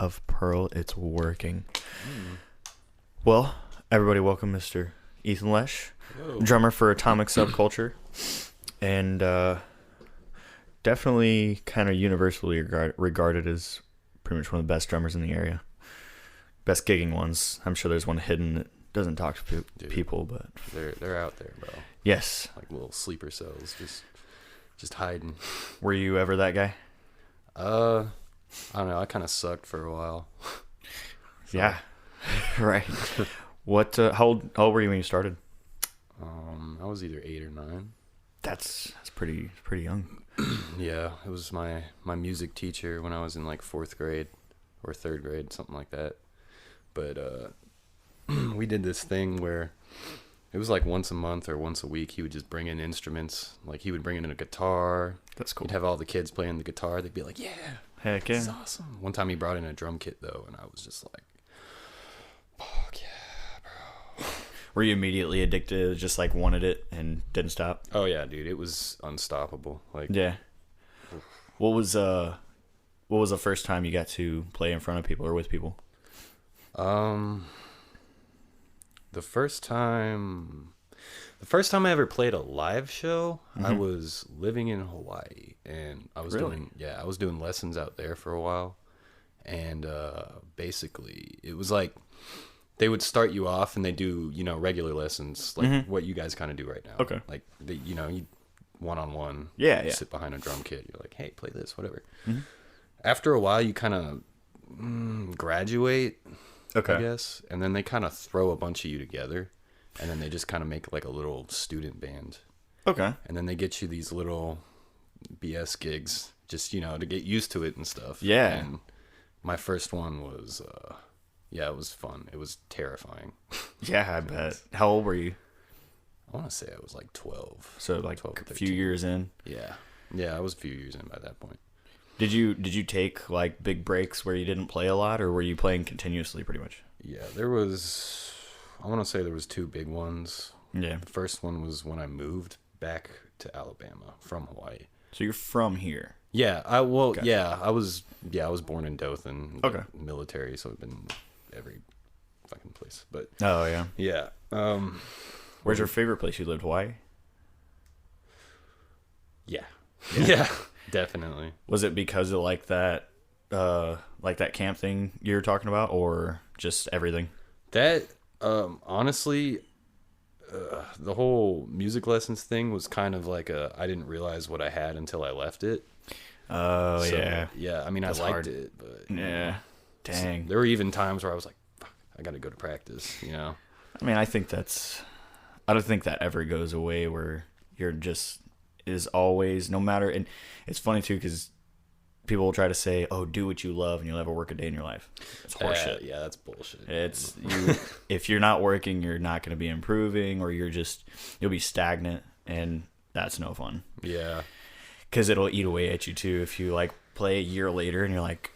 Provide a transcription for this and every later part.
of Pearl. It's working. Well, everybody, welcome Mr. Ethan Lesh, drummer for Atomic Subculture, and definitely kind of universally regarded as pretty much one of the best drummers in the area. Best gigging ones. I'm sure there's one hidden that doesn't talk to people, but they're out there, bro. Yes, like little sleeper cells, just hiding. Were you ever that guy? I don't know. I kind of sucked for a while. So. Yeah, right. What? How old were you when you started? I was either 8 or 9. That's pretty young. Yeah, it was my music teacher when I was in like 4th grade or 3rd grade, something like that. But we did this thing where it was like once a month or once a week. He would just bring in instruments. Like he would bring in a guitar. That's cool. He'd have all the kids playing the guitar. They'd be like, "Yeah, heck yeah, this is awesome." One time he brought in a drum kit though, and I was just like, "Fuck yeah, bro!" Were you immediately addicted? Just like wanted it and didn't stop? Oh yeah, dude, it was unstoppable. Like yeah. What was the first time you got to play in front of people or with people? The first time I ever played a live show, I was living in Hawaii, and I was doing lessons out there for a while, and basically it was like they would start you off and they do regular lessons like what you guys kind of do right now. Okay, like you one-on-one. Yeah. Sit behind a drum kit. You're like, hey, play this, whatever. After a while, you kind of graduate. Okay. I guess. And then they kind of throw a bunch of you together, and then they just kind of make like a little student band. Okay. And then they get you these little BS gigs just, to get used to it and stuff. Yeah. And my first one was, it was fun. It was terrifying. Yeah, I bet. How old were you? I want to say I was like 12. So like 12 a few years in? Yeah. Yeah, I was a few years in by that point. Did you take like big breaks where you didn't play a lot, or were you playing continuously pretty much? Yeah, I want to say there was 2 big ones. Yeah. The first one was when I moved back to Alabama from Hawaii. So you're from here? Yeah, I was born in Dothan. Okay. Military, so I've been every fucking place. But oh yeah. Yeah. Where's your favorite place you lived? Hawaii? Yeah. Yeah. Definitely. Was it because of like that camp thing you were talking about, or just everything? That honestly, the whole music lessons thing was kind of like I didn't realize what I had until I left it. Oh yeah. Yeah, I mean, That's I liked hard. it, but yeah. Dang. There were even times where I was like, fuck, I got to go to practice. I mean, I don't think that ever goes away, where you're just is always, no matter. And it's funny too, because people will try to say, oh, do what you love and you'll never work a day in your life. It's horseshit. Yeah, that's bullshit. It's if you're not working, you're not going to be improving, or you'll be stagnant, and that's no fun. Yeah, because it'll eat away at you too if you like play a year later and you're like,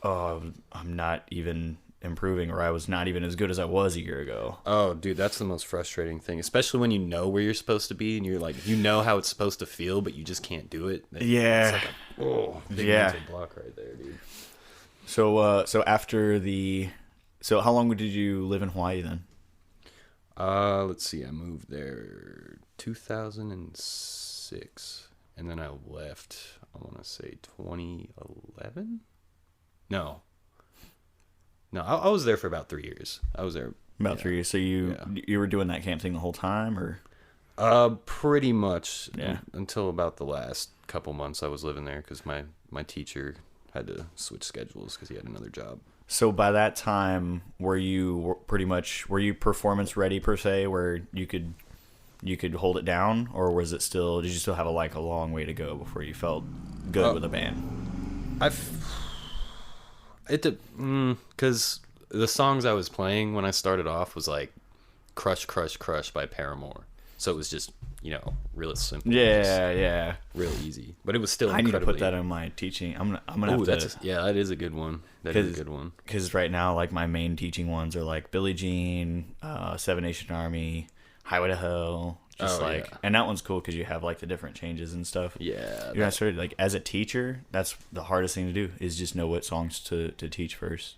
oh, I'm not even improving, or I was not even as good as I was a year ago. Oh, dude, that's the most frustrating thing, especially when you know where you're supposed to be and you're like, how it's supposed to feel, but you just can't do it. Yeah. It's like big mental block right there, dude. So how long did you live in Hawaii then? Let's see, I moved there 2006, and then I left, I want to say 2011? No, I was there for about 3 years. I was there about 3 years. So you were doing that camp thing the whole time, or? Pretty much. Yeah. Until about the last couple months I was living there, because my teacher had to switch schedules because he had another job. So by that time, were you performance ready per se, where you could hold it down, or was it still? Did you still have a long way to go before you felt good with a band? Because the songs I was playing when I started off was like Crush, Crush, Crush by Paramore. So it was just, real simple. Yeah. Real easy. But it was still I need to put that in my teaching. I'm gonna have to. That is a good one. That is a good one. Because right now, like, my main teaching ones are like Billie Jean, Seven Nation Army, Highway to Hell, Just yeah. and that one's cool because you have like the different changes and stuff. Yeah. You're not sort of like as a teacher, that's the hardest thing to do is just know what songs to teach first.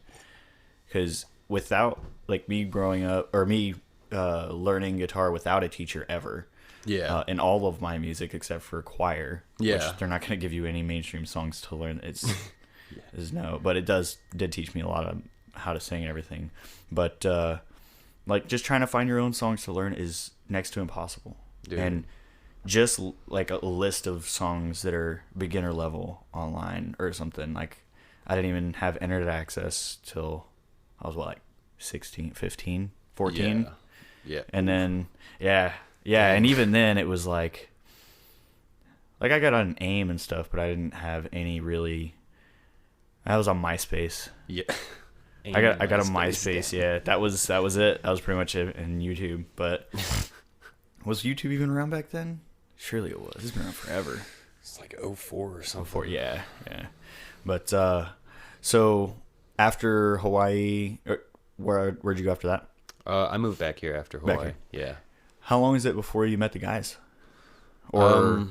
Because without like me growing up or me learning guitar without a teacher ever. Yeah. In all of my music except for choir. Yeah. Which they're not going to give you any mainstream songs to learn. It's is no, but it did teach me a lot of how to sing and everything. But like just trying to find your own songs to learn is next to impossible. Dude. And just like a list of songs that are beginner level online or something. Like I didn't even have internet access till I was like 16, 15, 14. Yeah. And then and even then it was like I got on AIM and stuff, but I didn't have any really. I was on MySpace. Yeah. I got a MySpace. Yeah, that was it. That was pretty much it. And YouTube, but was YouTube even around back then? Surely it was. It's been around forever. It's like 04 or something. 04, yeah. But so after Hawaii, where'd you go after that? I moved back here after Hawaii. Yeah. How long is it before you met the guys? Or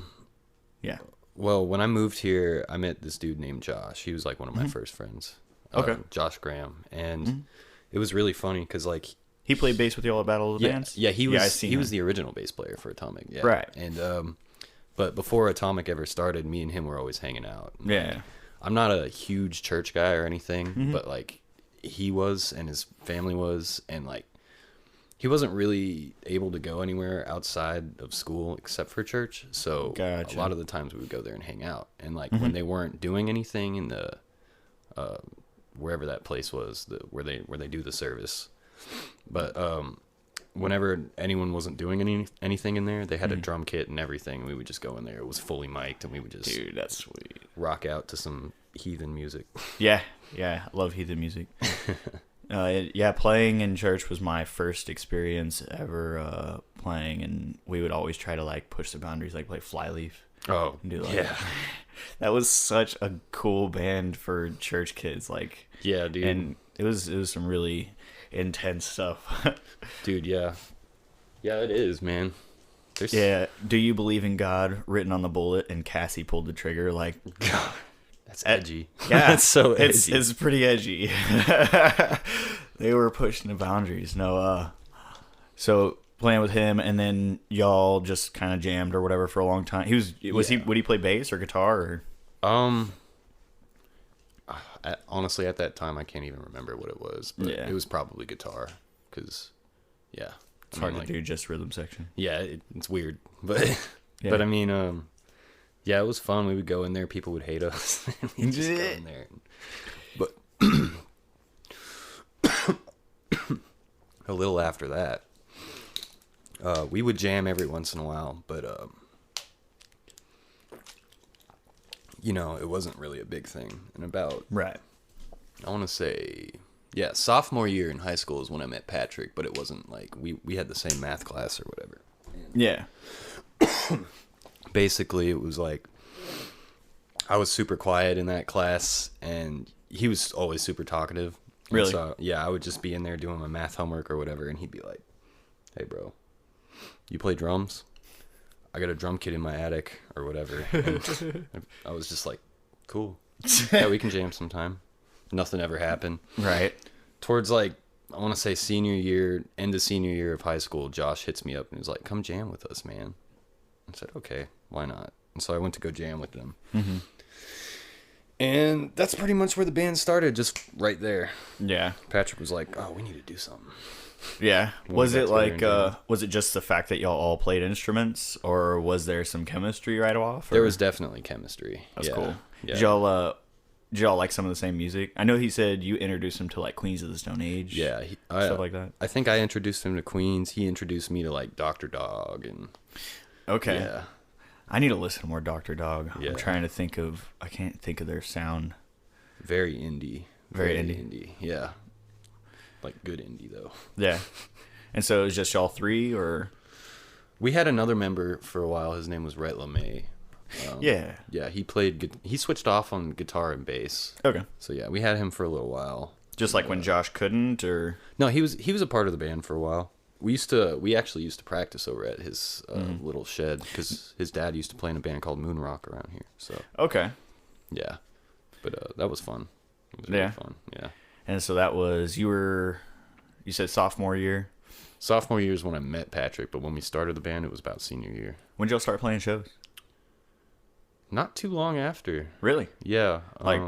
yeah. Well, when I moved here, I met this dude named Josh. He was like one of my first friends. Okay. Josh Graham, and it was really funny because like he played bass with you all at Battle of the Bands. Yeah, he was the original bass player for Atomic. Yeah. Right. And but before Atomic ever started, me and him were always hanging out. Yeah. I'm not a huge church guy or anything, but like he was, and his family was, and like he wasn't really able to go anywhere outside of school except for church. So a lot of the times we would go there and hang out. And like when they weren't doing anything in the wherever that place was, where they do the service, but whenever anyone wasn't doing anything in there, they had a drum kit and everything. We would just go in there. It was fully mic'd, and we would just that's sweet. Rock out to some heathen music. Yeah, I love heathen music. Playing in church was my first experience ever playing, and we would always try to like push the boundaries, like play Flyleaf. Oh, yeah. That was such a cool band for church kids. Like, yeah, dude. And it was some really intense stuff. Dude, yeah. Yeah, it is, man. Yeah. Do you believe in God written on the bullet and Cassie pulled the trigger? Like, God. That's edgy. Yeah, that's so edgy. It's pretty edgy. They were pushing the boundaries. So playing with him, and then y'all just kind of jammed or whatever for a long time. Would he play bass or guitar or? Honestly, at that time, I can't even remember what it was. But yeah. It was probably guitar, because it's hard to do just rhythm section. Yeah, it's weird, but but I mean, it was fun. We would go in there. People would hate us. We'd just go in there. But a little after that, we would jam every once in a while. But it wasn't really a big thing. And about I want to say, sophomore year in high school is when I met Patrick. But it wasn't like we had the same math class or whatever. Yeah. Basically, it was like I was super quiet in that class, and he was always super talkative. Really? So, I would just be in there doing my math homework or whatever, and he'd be like, "Hey, bro, you play drums? I got a drum kit in my attic or whatever." And I was just like, "Cool, yeah, we can jam sometime." Nothing ever happened. Right. Towards like I want to say end of senior year of high school, Josh hits me up and he's like, "Come jam with us, man." I said, "Okay, why not?" And so I went to go jam with them. Mm-hmm. And that's pretty much where the band started, just right there. Yeah. Patrick was like, "Oh, we need to do something." Yeah. Was it like, was it just the fact that y'all all played instruments, or was there some chemistry right off? Or? There was definitely chemistry. That's cool. Yeah. Did y'all like some of the same music? I know he said you introduced him to like Queens of the Stone Age. Yeah. Stuff like that. I think I introduced him to Queens. He introduced me to like Dr. Dog and... Okay. Yeah. I need to listen to more Dr. Dog. Yeah. I'm trying to think of... I can't think of their sound. Very indie. Very indie. Yeah. Like good indie, though. Yeah. And so it was just y'all three, or... We had another member for a while. His name was Rhett LeMay. Yeah. Yeah, he switched off on guitar and bass. Okay. So yeah, we had him for a little while. Just like when Josh couldn't, or... No, he was a part of the band for a while. we actually used to practice over at his little shed because his dad used to play in a band called Moon Rock around here. So Okay. yeah, but that was fun. It was really fun. Yeah. And so that was you said sophomore year. Sophomore year is when I met Patrick, but when we started the band, it was about senior year. When did y'all start playing shows? Not too long after. Really? Yeah. Like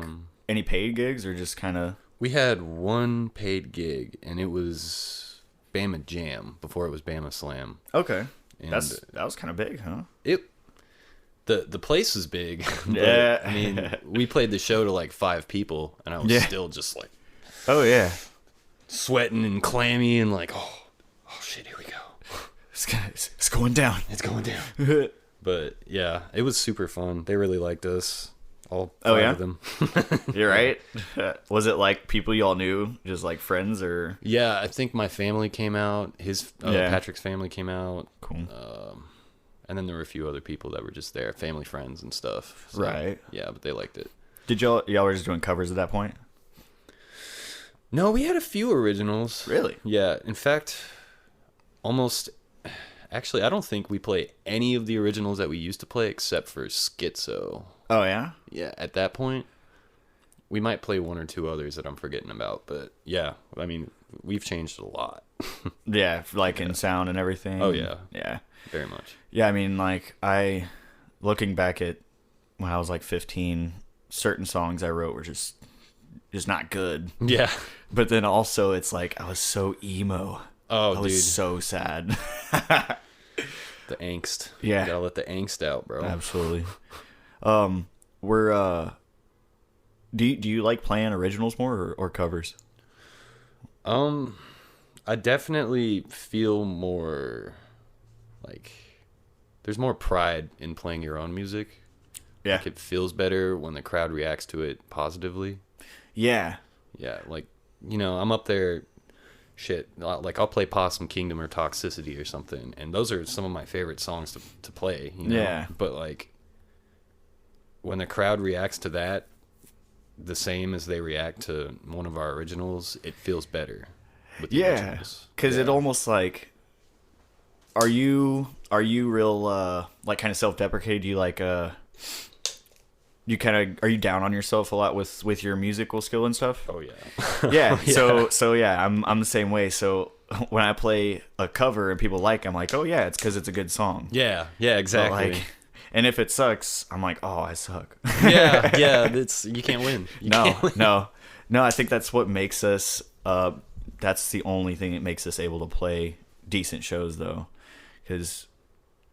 any paid gigs or just kind of? We had one paid gig, and it was Bama Jam before it was Bama Slam. Okay. And that was kind of big, huh? The place was big. But, Yeah. I mean, we played the show to like 5 people, and I was still just like, oh yeah, sweating and clammy and like, oh shit, here we go. It's going down. It's going down. But yeah, it was super fun. They really liked us. All 5 of them. You're right. Was it like people y'all knew, just like friends or? Yeah, I think my family came out. His Patrick's family came out. Cool. And then there were a few other people that were just there, family friends and stuff. So, right. Yeah, but they liked it. Did y'all were just doing covers at that point? No, we had a few originals. Really? Yeah. In fact, actually, I don't think we play any of the originals that we used to play except for Schizo. Oh yeah? Yeah, at that point, we might play 1 or 2 others that I'm forgetting about. But yeah, I mean, we've changed a lot. Yeah, like in sound and everything. Oh yeah. Yeah. Very much. Yeah, I mean, like looking back at when I was like 15, certain songs I wrote were just not good. Yeah. But then also it's like I was so emo. Oh, I was dude. so sad. The angst. Yeah. You gotta let the angst out, bro. Absolutely. Do you like playing originals more or covers? I definitely feel more like there's more pride in playing your own music. Yeah. Like it feels better when the crowd reacts to it positively. Yeah. Yeah, like, you know, I'm up there, shit, like I'll play Possum Kingdom or Toxicity or something, and those are some of my favorite songs to play, you know? Yeah. But like, when the crowd reacts to that the same as they react to one of our originals, it feels better with the originals. Because it almost like, are you real like kind of self-deprecated? Do you like you kind of are you down on yourself a lot with your musical skill and stuff? Oh yeah. Yeah. So yeah, I'm the same way. So when I play a cover and people like, I'm like, oh yeah, it's because it's a good song. Yeah. Yeah. Exactly. But like, and if it sucks, I'm like, oh, I suck. Yeah. Yeah. You can't win. No. I think that's what makes us. That's the only thing that makes us able to play decent shows, though, because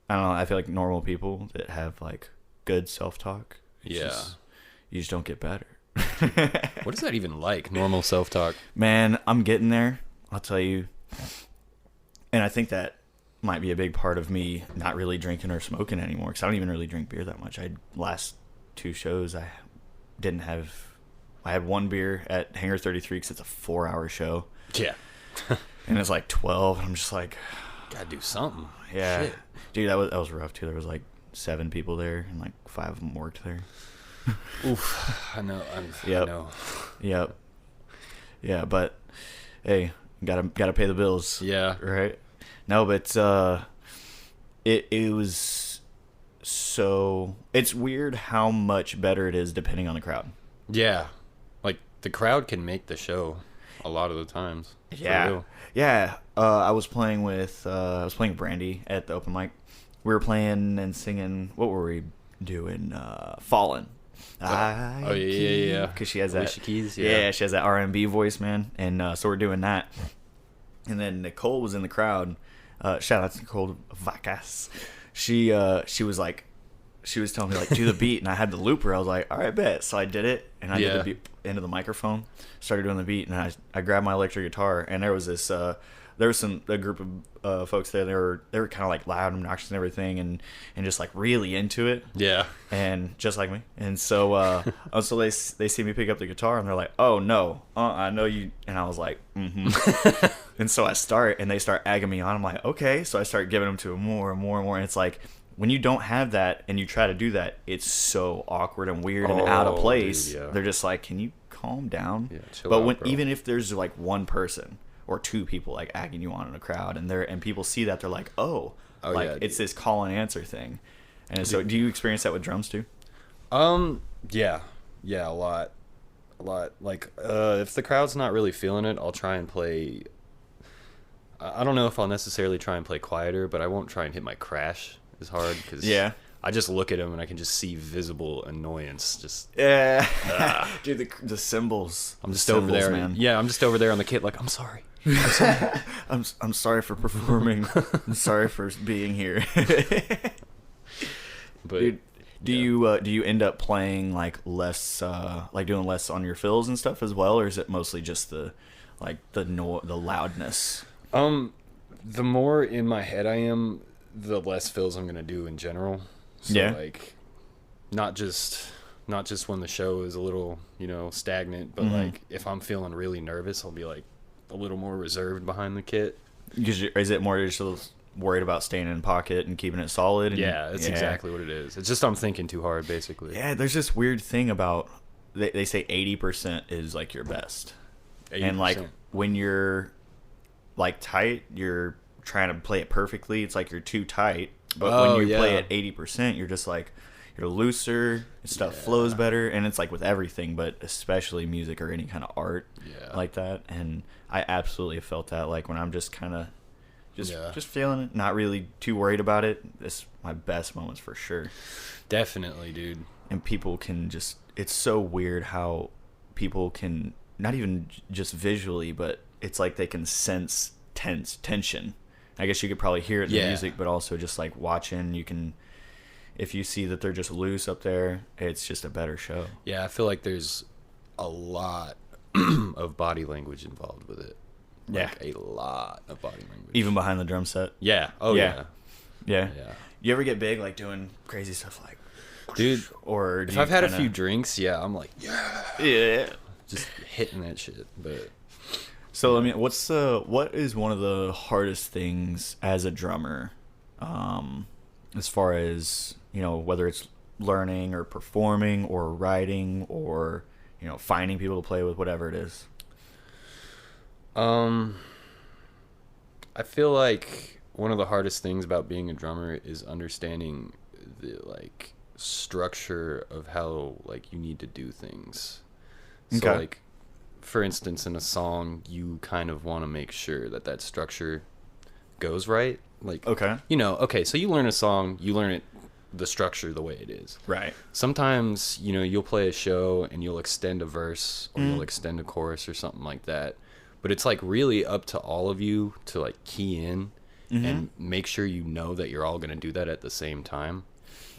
I don't know. I feel like normal people that have like good self-talk. You just don't get better. What is that even like? Normal self-talk? Man, I'm getting there. I'll tell you. And I think that might be a big part of me not really drinking or smoking anymore, because I don't even really drink beer that much. Last 2 shows, I had 1 beer at Hangar 33 because it's a 4-hour show. Yeah. And it's like 12, and I'm just like, gotta do something. Yeah. Shit. Dude, that was rough too. There was like 7 people there, and like 5 of them worked there. Oof. I know. I know. Yep. Yeah, but hey, gotta pay the bills. Yeah. Right. No, but it was so. It's weird how much better it is depending on the crowd. Yeah. Like the crowd can make the show a lot of the times. Yeah. Yeah. I was playing Brandy at the open mic. We were playing and singing. What were we doing? Fallen. Yeah. Because she has that. Alicia Keys. Yeah, she has that R&B voice, man. And so we're doing that. And then Nicole was in the crowd. Shout out to Nicole Vacas. She was telling me like do the beat, and I had the looper. I was like, all right, bet. So I did it, and I did the beat into the microphone. Started doing the beat, and I grabbed my electric guitar, and there was a group of folks there. They were kind of like loud and obnoxious and everything, and just like really into it. Yeah. And just like me. And so so they see me pick up the guitar, and they're like, oh no, I know you. And I was like, mm-hmm. And so and they start egging me on. I'm like, okay. So I start giving them to them more and more and more. And it's like, when you don't have that and you try to do that, it's so awkward and weird and out of place. Dude, yeah. They're just like, can you calm down? Yeah, chill but out, bro. Even if there's like one person or two people like egging you on in a crowd, and people see that, they're like, oh, like yeah, it's this call and answer thing. And so do you experience that with drums too? Yeah, a lot. Like, if the crowd's not really feeling it, I'll try and play. I don't know if I'll necessarily try and play quieter, but I won't try and hit my crash as hard, because I just look at them and I can just see visible annoyance. Just Dude, the cymbals. I'm just over there, man. Yeah, I'm just over there on the kit, like, I'm sorry. I'm sorry for performing. I'm sorry for being here. But dude, do you end up playing like less, like doing less on your fills and stuff as well, or is it mostly just the loudness? The more in my head I am, the less fills I'm gonna do in general. So like, not just when the show is a little, stagnant, but like if I'm feeling really nervous, I'll be like a little more reserved behind the kit. Because is it more just worried about staying in pocket and keeping it solid? Yeah, that's exactly what it is. It's just I'm thinking too hard, basically. Yeah, there's this weird thing about they say 80% is like your best, 80%. And like when you're like tight, you're trying to play it perfectly. It's like you're too tight, but when you play at 80%, you're just like you're looser. Stuff flows better, and it's like with everything, but especially music or any kind of art like that. And I absolutely have felt that, like when I'm just kind of just feeling it, not really too worried about it. This my best moments for sure. Definitely, dude. And people can just, it's so weird how people can, not even just visually, but it's like they can sense tension. I guess you could probably hear it in the music, but also just like watching, you can, if you see that they're just loose up there, it's just a better show. Yeah, I feel like there's a lot of body language involved with it. Like a lot of body language. Even behind the drum set? Yeah. Oh, yeah. Yeah. You ever get big, like doing crazy stuff like... Dude, or if I've had a few drinks, I'm like, just hitting that shit. But so, I mean, what is one of the hardest things as a drummer, as far as, whether it's learning or performing or writing or, finding people to play with, whatever it is? I feel like one of the hardest things about being a drummer is understanding the like structure of how like you need to do things. So like, for instance, in a song, you kind of want to make sure that structure goes right. Like, so you learn a song, you learn it, the structure the way it is. Right. Sometimes, you'll play a show and you'll extend a verse or you'll extend a chorus or something like that. But it's like really up to all of you to like key in and make sure that you're all going to do that at the same time.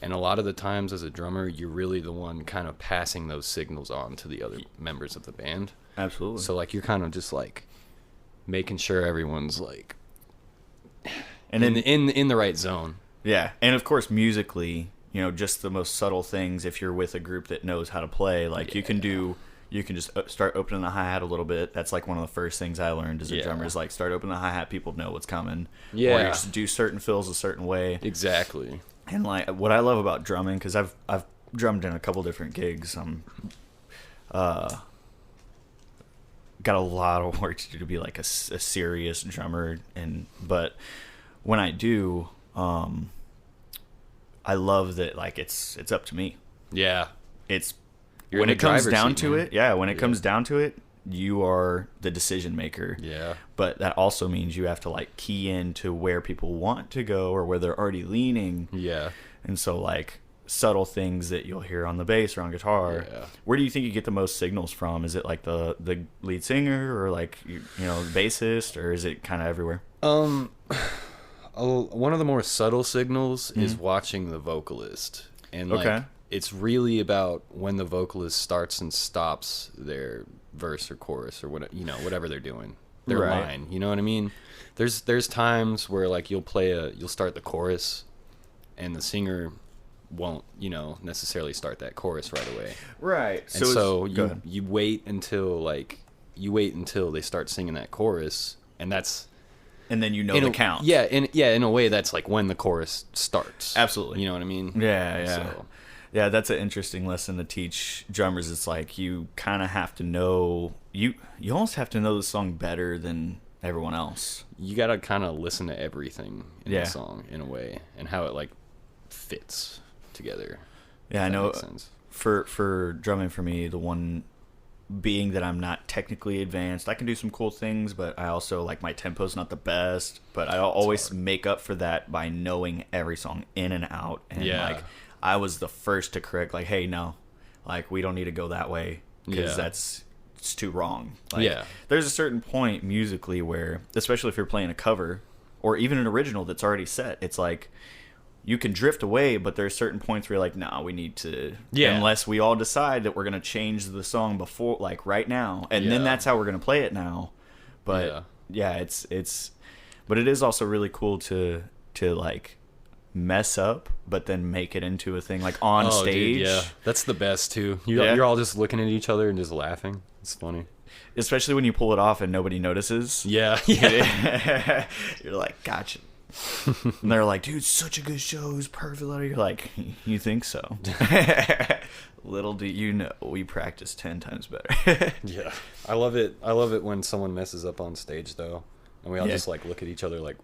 And a lot of the times as a drummer, you're really the one kind of passing those signals on to the other members of the band. Absolutely. So like you're kind of just like making sure everyone's like and in the right zone. Yeah. And of course musically, just the most subtle things, if you're with a group that knows how to play, like you can just start opening the hi-hat a little bit. That's like one of the first things I learned as a drummer is like start opening the hi-hat, people know what's coming. Yeah. Or you just do certain fills a certain way. Exactly. And like what I love about drumming, because I've drummed in a couple different gigs. Got a lot of work to do to be like a serious drummer, but when I do, I love that like it's up to me. Yeah. When it comes down to it, you are the decision maker. Yeah. But that also means you have to like key into where people want to go or where they're already leaning. Yeah. And so like subtle things that you'll hear on the bass or on guitar. Yeah. Where do you think you get the most signals from? Is it like the lead singer or like the bassist, or is it kind of everywhere? One of the more subtle signals is watching the vocalist. And like it's really about when the vocalist starts and stops their verse or chorus or whatever they're doing, their line. You know what I mean? There's times where like you'll start the chorus, and the singer won't necessarily start that chorus right away. Right. And so you wait until they start singing that chorus, and that's. And then the count. Yeah, in a way that's like when the chorus starts. Absolutely. You know what I mean? Yeah. So. Yeah, that's an interesting lesson to teach drummers. It's like you kind of have to know, you almost have to know the song better than everyone else. You gotta kind of listen to everything in Yeah. the song in a way, and how it like fits together. Yeah, I That know. makes sense. For drumming for me, the one being that I'm not technically advanced, I can do some cool things, but I also like my tempo's not the best. But I always hard. make up for that by knowing every song in and out. And Yeah. like I was the first to correct, like, hey, no, like we don't need to go that way because Yeah. it's too wrong. Like, Yeah. there's a certain point musically where, especially if you're playing a cover or even an original that's already set, it's like you can drift away, but there's certain points where you're like, nah, we need to, Yeah. unless we all decide that we're going to change the song before, like right now, and then Yeah. that's how we're going to play it now. But yeah, it's but it is also really cool to like mess up but then make it into a thing like on stage. Dude, yeah, that's the best too. Yeah. You're all just looking at each other and just laughing. It's funny. Especially when you pull it off and nobody notices. Yeah. You're like, gotcha. And they're like, dude, such a good show. It was perfect. You're like, you think so? Little do you know, we practice 10 times better. Yeah. I love it. I love it when someone messes up on stage though, and we all Yeah. just like look at each other like,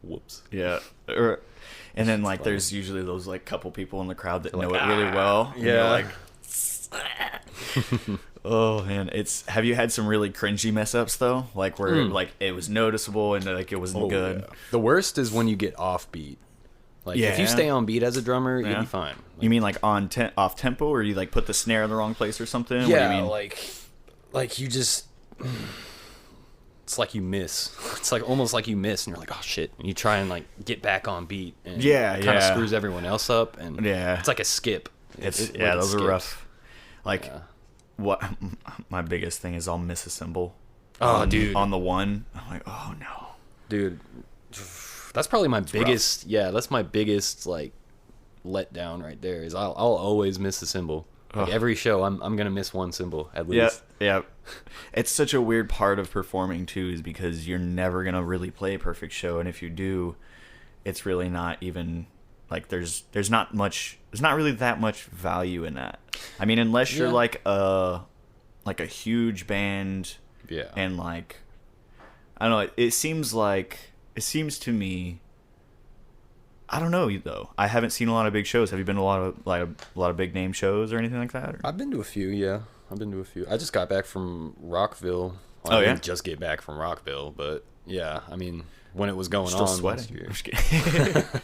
whoops. Yeah. And then like there's usually those like couple people in the crowd that know like, it really well. And you're yeah. like, oh man, have you had some really cringy mess ups though? Like where like it was noticeable and like it wasn't good. Yeah. The worst is when you get off beat. Like if you Yeah. stay on beat as a drummer, Yeah. you'll be fine. You mean like on off tempo, or you like put the snare in the wrong place or something? What do Yeah, you mean? like you just, it's like you miss. It's like almost like you miss, and you're like, oh shit, and you try and like get back on beat, and Yeah, it kind of yeah. screws everyone else up, and Yeah. it's like a skip. It's It- yeah, like it those are skips. rough. Like Yeah. what my biggest thing is I'll miss a cymbal. Oh, dude. on the one, I'm like, oh no. Dude, that's probably my biggest. Yeah, that's my biggest like letdown right there. Is I'll always miss a cymbal. Like Ugh. every show, I'm gonna miss one cymbal at Yeah, least. yeah. It's such a weird part of performing too, is because you're never gonna really play a perfect show, and if you do, it's really not even like there's not really that much value in that. I mean, unless you're Yeah. like a huge band, Yeah. and like I don't know. It seems to me. I don't know though. I haven't seen a lot of big shows. Have you been to a lot of big name shows or anything like that? Or? I've been to a few, yeah. I've been to a few. I just got back from Rockville. Well, Oh, I yeah? didn't just get back from Rockville, but yeah, I mean, when it was going Still on sweating. last year. I'm just kidding.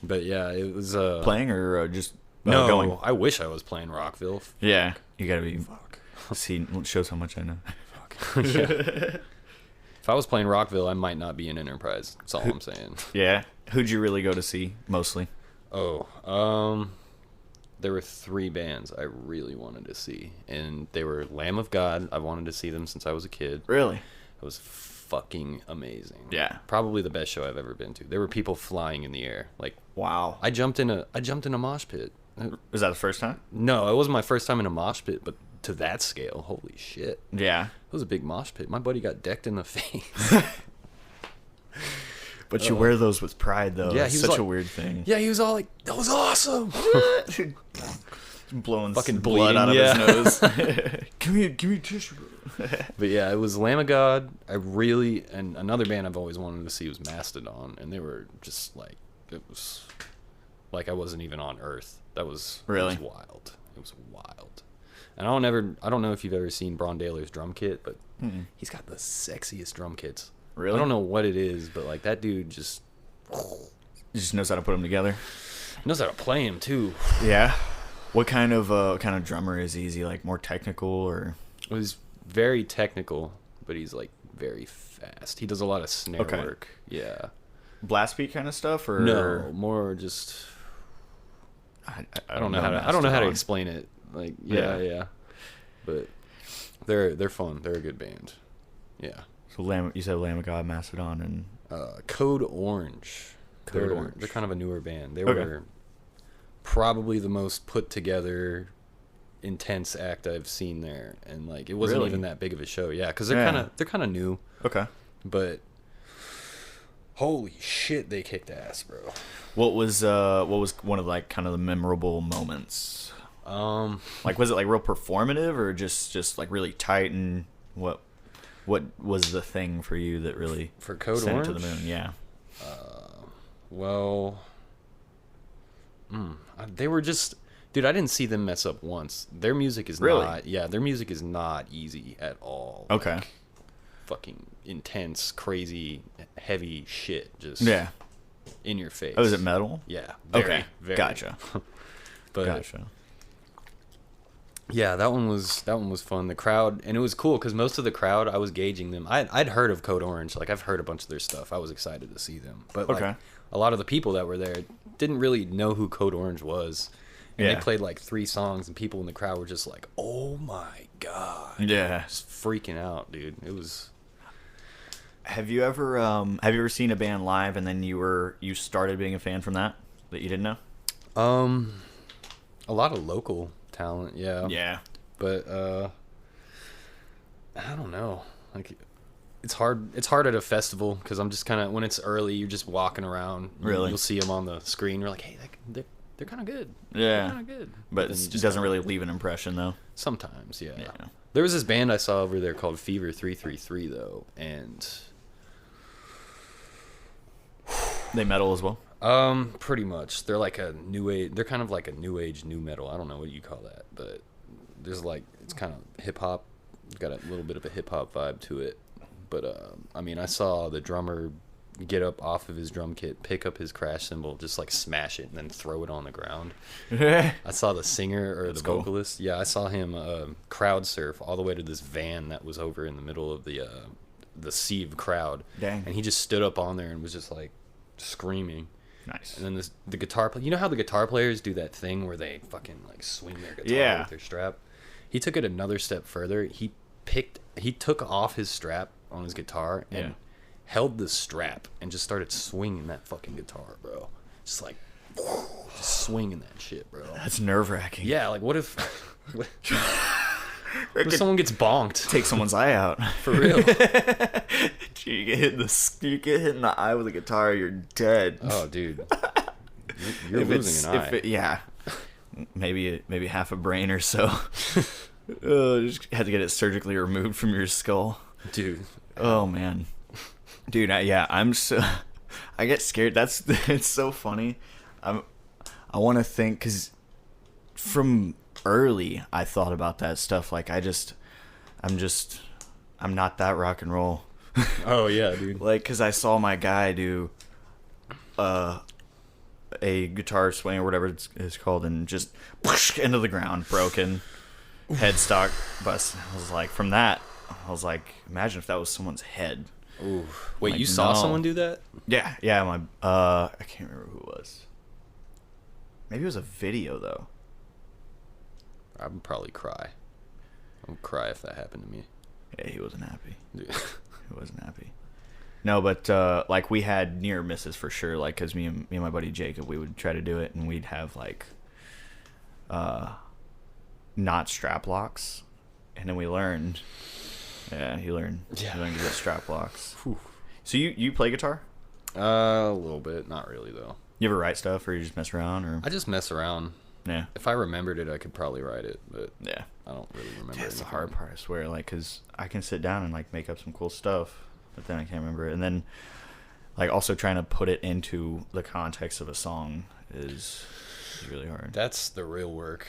But yeah, it was Playing or just no, going? I wish I was playing Rockville. Yeah, you gotta be. Fuck. See, shows how much I know. Yeah. If I was playing Rockville, I might not be in Enterprise. That's all I'm saying. Yeah, who'd you really go to see mostly? Oh, there were 3 bands I really wanted to see, and they were Lamb of God. I wanted to see them since I was a kid. Really? It was fucking amazing. Yeah. Probably the best show I've ever been to. There were people flying in the air. Like Wow. I jumped in a mosh pit. Was that the first time? No, it wasn't my first time in a mosh pit, but to that scale, holy shit. Yeah. It was a big mosh pit. My buddy got decked in the face. But you wear those with pride, though. Yeah, It's he was such like- a weird thing. Yeah, he was all like, "That was awesome." Blowing Fucking blood out of bleeding, his nose. give me tissue. But yeah, it was Lamb of God. And another band I've always wanted to see was Mastodon, and they were just like, it was like I wasn't even on Earth. That was Really? It was wild. It was wild. And I don't know if you've ever seen Braun Daler's drum kit, but he's got the sexiest drum kits. Really? I don't know what it is, but like that dude just He just knows how to put them together. knows how to play him too. Yeah. What kind of drummer is he? Is he like more technical or? He's very technical, but he's like very fast. He does a lot of snare Okay. work. Yeah. Blast beat kind of stuff, or No, more just I I don't know how to Mastodon. explain it. Like Yeah. yeah. But they're fun. They're a good band. Yeah. So you said Lamb of God, Mastodon, and Code Orange. Code Orange. They're kind of a newer band. They Okay. were probably the most put together, intense act I've seen there, and like it wasn't Really? even that big of a show. Yeah, because Yeah. they're kind of new, okay. but holy shit, they kicked ass, bro. What was one of like kind of the memorable moments? Like was it like real performative or just like really tight and what? What was the thing for you that really For Code sent Orange? it to the moon? Yeah. Well, they were just, dude, I didn't see them mess up once. Their music is Really? not, yeah, their music is not easy at all. Okay. Like, fucking intense, crazy, heavy shit, just Yeah. in your face. Oh, is it metal? Yeah. Okay. Very. Gotcha. But Gotcha. yeah, that one was fun. The crowd, and it was cool because most of the crowd, I was gauging them. I'd heard of Code Orange, like I've heard a bunch of their stuff. I was excited to see them, but like, Okay. a lot of the people that were there didn't really know who Code Orange was, and Yeah. they played like 3 songs, and people in the crowd were just like, "Oh my god!" Yeah. just freaking out, dude. It was. Have you ever seen a band live and then you started being a fan from that you didn't know? A lot of local talent, yeah. Yeah. But I don't know. Like it's hard at a festival because I'm just kind of, when it's early, you're just walking around. Really? You'll see them on the screen. You're like, hey, they're kind of good. Yeah. They're kind of good. But then it you just doesn't kinda- really leave an impression though. Sometimes, yeah. Yeah. There was this band I saw over there called Fever 333 though, and They metal as well. pretty much they're like a new age. They're kind of like a new age new metal. I don't know what you call that, but there's like, it's kind of hip hop. Got a little bit of a hip hop vibe to it. But I mean, I saw the drummer get up off of his drum kit, pick up his crash cymbal, just like smash it, and then throw it on the ground. I saw the singer or That's the cool. vocalist. Yeah, I saw him crowd surf all the way to this van that was over in the middle of the sea of crowd. Dang. And he just stood up on there and was just like screaming. Nice. And then the guitar player, you know how the guitar players do that thing where they fucking like swing their guitar Yeah. with their strap? He took it another step further. He took off his strap on his guitar and Yeah. held the strap and just started swinging that fucking guitar, bro. Just like, just swinging that shit, bro. That's nerve-wracking. Yeah, like what if what if someone gets bonked? Take someone's eye out. For real. You get hit in the eye with a guitar, you're dead. Oh, dude. You're If losing an eye. Yeah. Maybe half a brain or so. Just had to get it surgically removed from your skull. Dude. Oh man, dude. I get scared. It's so funny. I want to think because from early I thought about that stuff. Like I'm not that rock and roll. Oh, yeah, dude. Like, because I saw my guy do a guitar swing or whatever it's called, and just into the ground, broken, headstock bust. I was like, from that, I was like, imagine if that was someone's head. Ooh. Wait, Like, you saw no. someone do that? Yeah, my I can't remember who it was. Maybe it was a video though. I would probably cry. I would cry if that happened to me. Yeah, he wasn't happy. Dude. He wasn't happy. No, but like we had near misses for sure. Like, cause me and my buddy Jacob, we would try to do it, and we'd have like, not strap locks, and then we learned. Yeah, he learned. Yeah. He learned to get strap locks. Whew. So you play guitar? A little bit. Not really, though. You ever write stuff, or you just mess around, or I just mess around. yeah, If I remembered it, I could probably write it, but yeah. I don't really remember. That's the anything. hard part, I swear. Like, cause I can sit down and like make up some cool stuff, but then I can't remember it. And then, like, also trying to put it into the context of a song is really hard. That's the real work.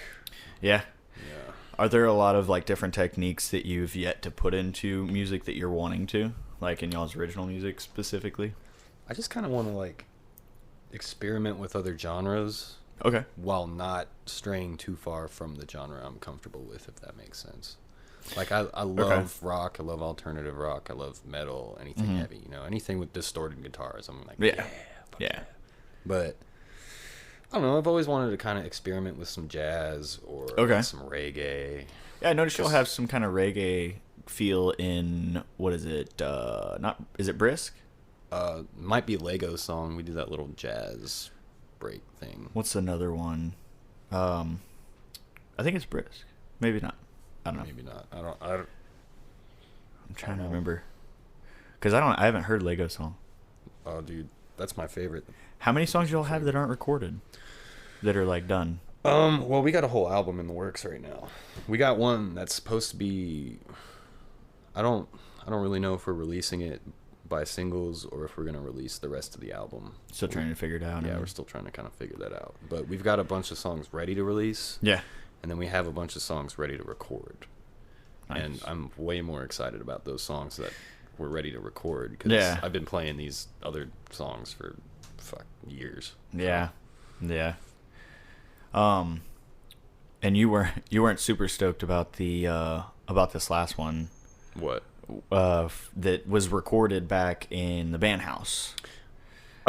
Yeah. Yeah. Are there a lot of like different techniques that you've yet to put into music that you're wanting to, like in y'all's original music specifically? I just kind of want to like experiment with other genres Okay. while not straying too far from the genre I'm comfortable with, if that makes sense. Like I love rock, I love alternative rock, I love metal, anything heavy, you know, anything with distorted guitars. I'm like, Yeah. fuck Yeah. But I don't know, I've always wanted to kind of experiment with some jazz or Okay. some reggae. Yeah, I noticed you'll have some kind of reggae feel in what is it? Is it Brisk? Might be a Lego song. We do that little jazz break thing. What's another one? I think it's Brisk. Maybe not. I don't know. Maybe not. I'm trying to remember. Because I haven't heard Lego song. Oh, dude, that's my favorite. How many songs y'all have that aren't recorded? That are like done? Well, we got a whole album in the works right now. We got one that's supposed to be, I don't really know if we're releasing it by singles or if we're gonna release the rest of the album. Still trying to figure it out. Yeah, we're still trying to kind of figure that out. But we've got a bunch of songs ready to release. Yeah. And then we have a bunch of songs ready to record. Nice. And I'm way more excited about those songs that we're ready to record because I've been playing these other songs for years. Yeah. Yeah. And you weren't super stoked about this last one. What? That was recorded back in the band house.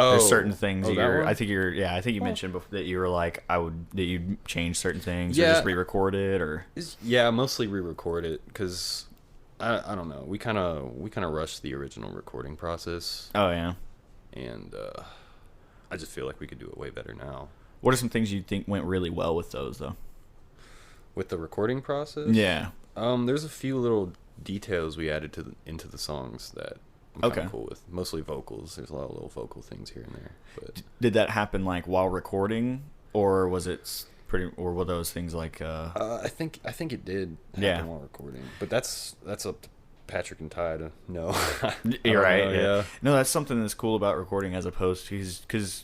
Oh, there's certain things I think you mentioned before that you were like that you change certain things or just re-record it or mostly re-record it because I don't know, we kind of rushed the original recording process. Oh yeah. And I just feel like we could do it way better now. What are some things you think went really well with those though? With the recording process? Yeah. There's a few little details we added into the songs that I'm kind of cool with. Mostly vocals. There's a lot of little vocal things here and there. But did that happen like while recording, or was it or were those things like? I think it did happen while recording, but that's up to Patrick and Ty to know. You're right. Yeah. No, that's something that's cool about recording as opposed to because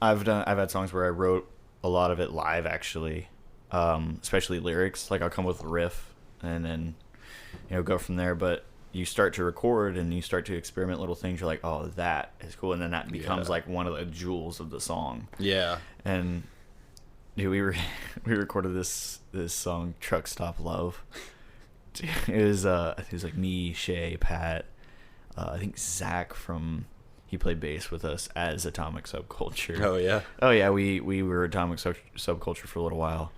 I've had songs where I wrote a lot of it live actually, especially lyrics. Like I'll come with a riff and then go from there, but you start to record and you start to experiment little things. You're like, oh, that is cool, and then that becomes like one of the jewels of the song. Yeah. And dude, we recorded this song, Truck Stop Love. It was I think it was like me, Shay, Pat, I think Zach he played bass with us as Atomic Subculture. Oh yeah, we were Atomic Subculture for a little while,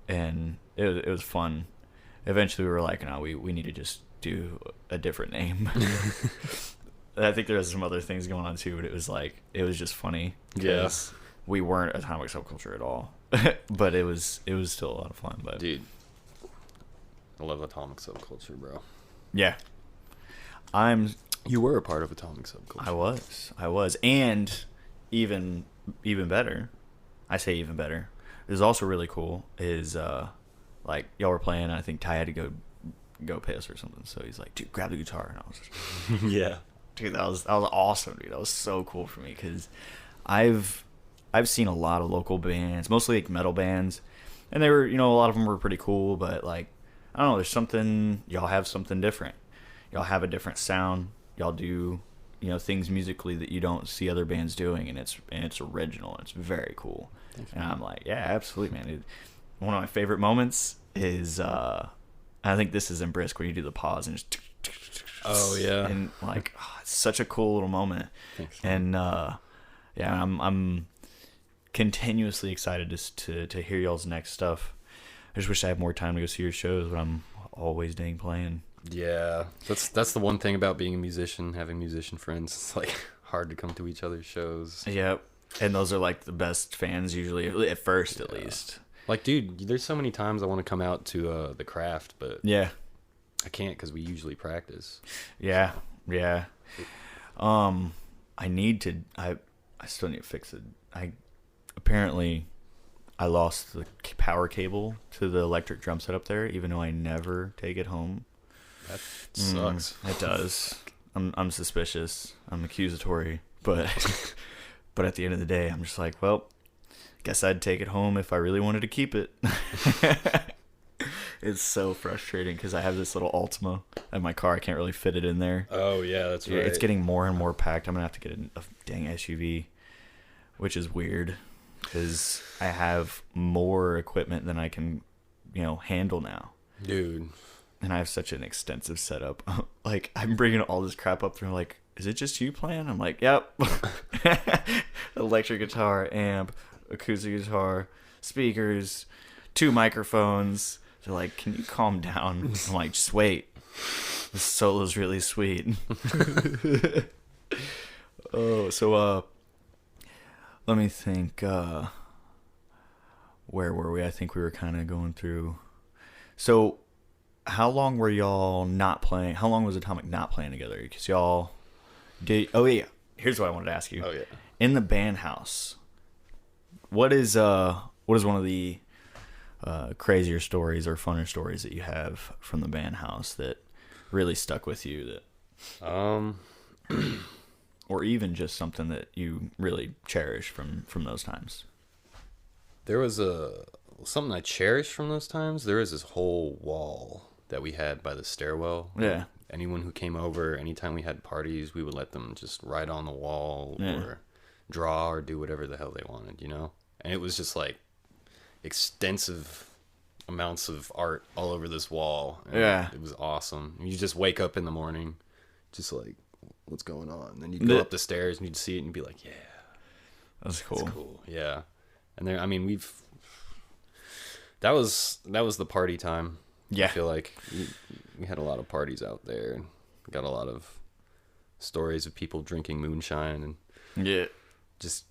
and it was fun. Eventually we were like, no, we need to just do a different name. I think there was some other things going on too, but it was just funny. Yes. We weren't Atomic Subculture at all. But it was still a lot of fun. But dude, I love Atomic Subculture, bro. Yeah. You were a part of Atomic Subculture. I was. And even better, I say even better, it was also really cool is like y'all were playing and I think Ty had to go piss or something, so he's like, dude, grab the guitar, and I was just yeah, dude, that was awesome, dude. That was so cool for me because I've seen a lot of local bands, mostly like metal bands, and they were, a lot of them were pretty cool, but like, I don't know, there's something, y'all have something different, y'all have a different sound, y'all do things musically that you don't see other bands doing, and it's original, and it's very cool. Thanks, and I'm like, yeah, absolutely, man. One of my favorite moments is I think this is in Brisk where you do the pause and just oh yeah, and like it's such a cool little moment. Thanks, and yeah, I'm continuously excited to hear y'all's next stuff. I just wish I had more time to go see your shows, but I'm always dang playing. Yeah, that's the one thing about being a musician, having musician friends. It's like hard to come to each other's shows. Yep, and those are like the best fans usually at first, at least. Like, dude, there's so many times I want to come out to the craft, but yeah, I can't because we usually practice. Yeah, yeah. I still need to fix it. Apparently I lost the power cable to the electric drum set up there, even though I never take it home. That sucks. It does. I'm suspicious. I'm accusatory, but but at the end of the day, I'm just like, well, guess I'd take it home if I really wanted to keep it. It's so frustrating because I have this little Altima in my car. I can't really fit it in there. Oh, yeah, that's right. It's getting more and more packed. I'm going to have to get a dang SUV, which is weird because I have more equipment than I can, handle now. Dude. And I have such an extensive setup. Like, I'm bringing all this crap up through, like, is it just you playing? I'm like, yep. Electric guitar, amp, acoustic guitar, speakers, 2 microphones. They're like, can you calm down? I'm like, just wait. This solo's really sweet. Oh, so let me think. Where were we? I think we were kind of going through. So, how long were y'all not playing? How long was Atomic not playing together? Because y'all did. Oh yeah. Here's what I wanted to ask you. Oh yeah. In the band house, what is one of the crazier stories or funner stories that you have from the band house that really stuck with you? That or even just something that you really cherish from those times. There was something I cherished from those times. There was this whole wall that we had by the stairwell. Yeah. Anyone who came over, anytime we had parties, we would let them just write on the wall or draw or do whatever the hell they wanted, you know? And it was just like extensive amounts of art all over this wall. And it was awesome. You just wake up in the morning, just like, what's going on? And then you'd go up the stairs and you'd see it and you'd be like, yeah. That's cool. That's cool. Yeah. And there, I mean, that was the party time. Yeah. I feel like we had a lot of parties out there and got a lot of stories of people drinking moonshine and just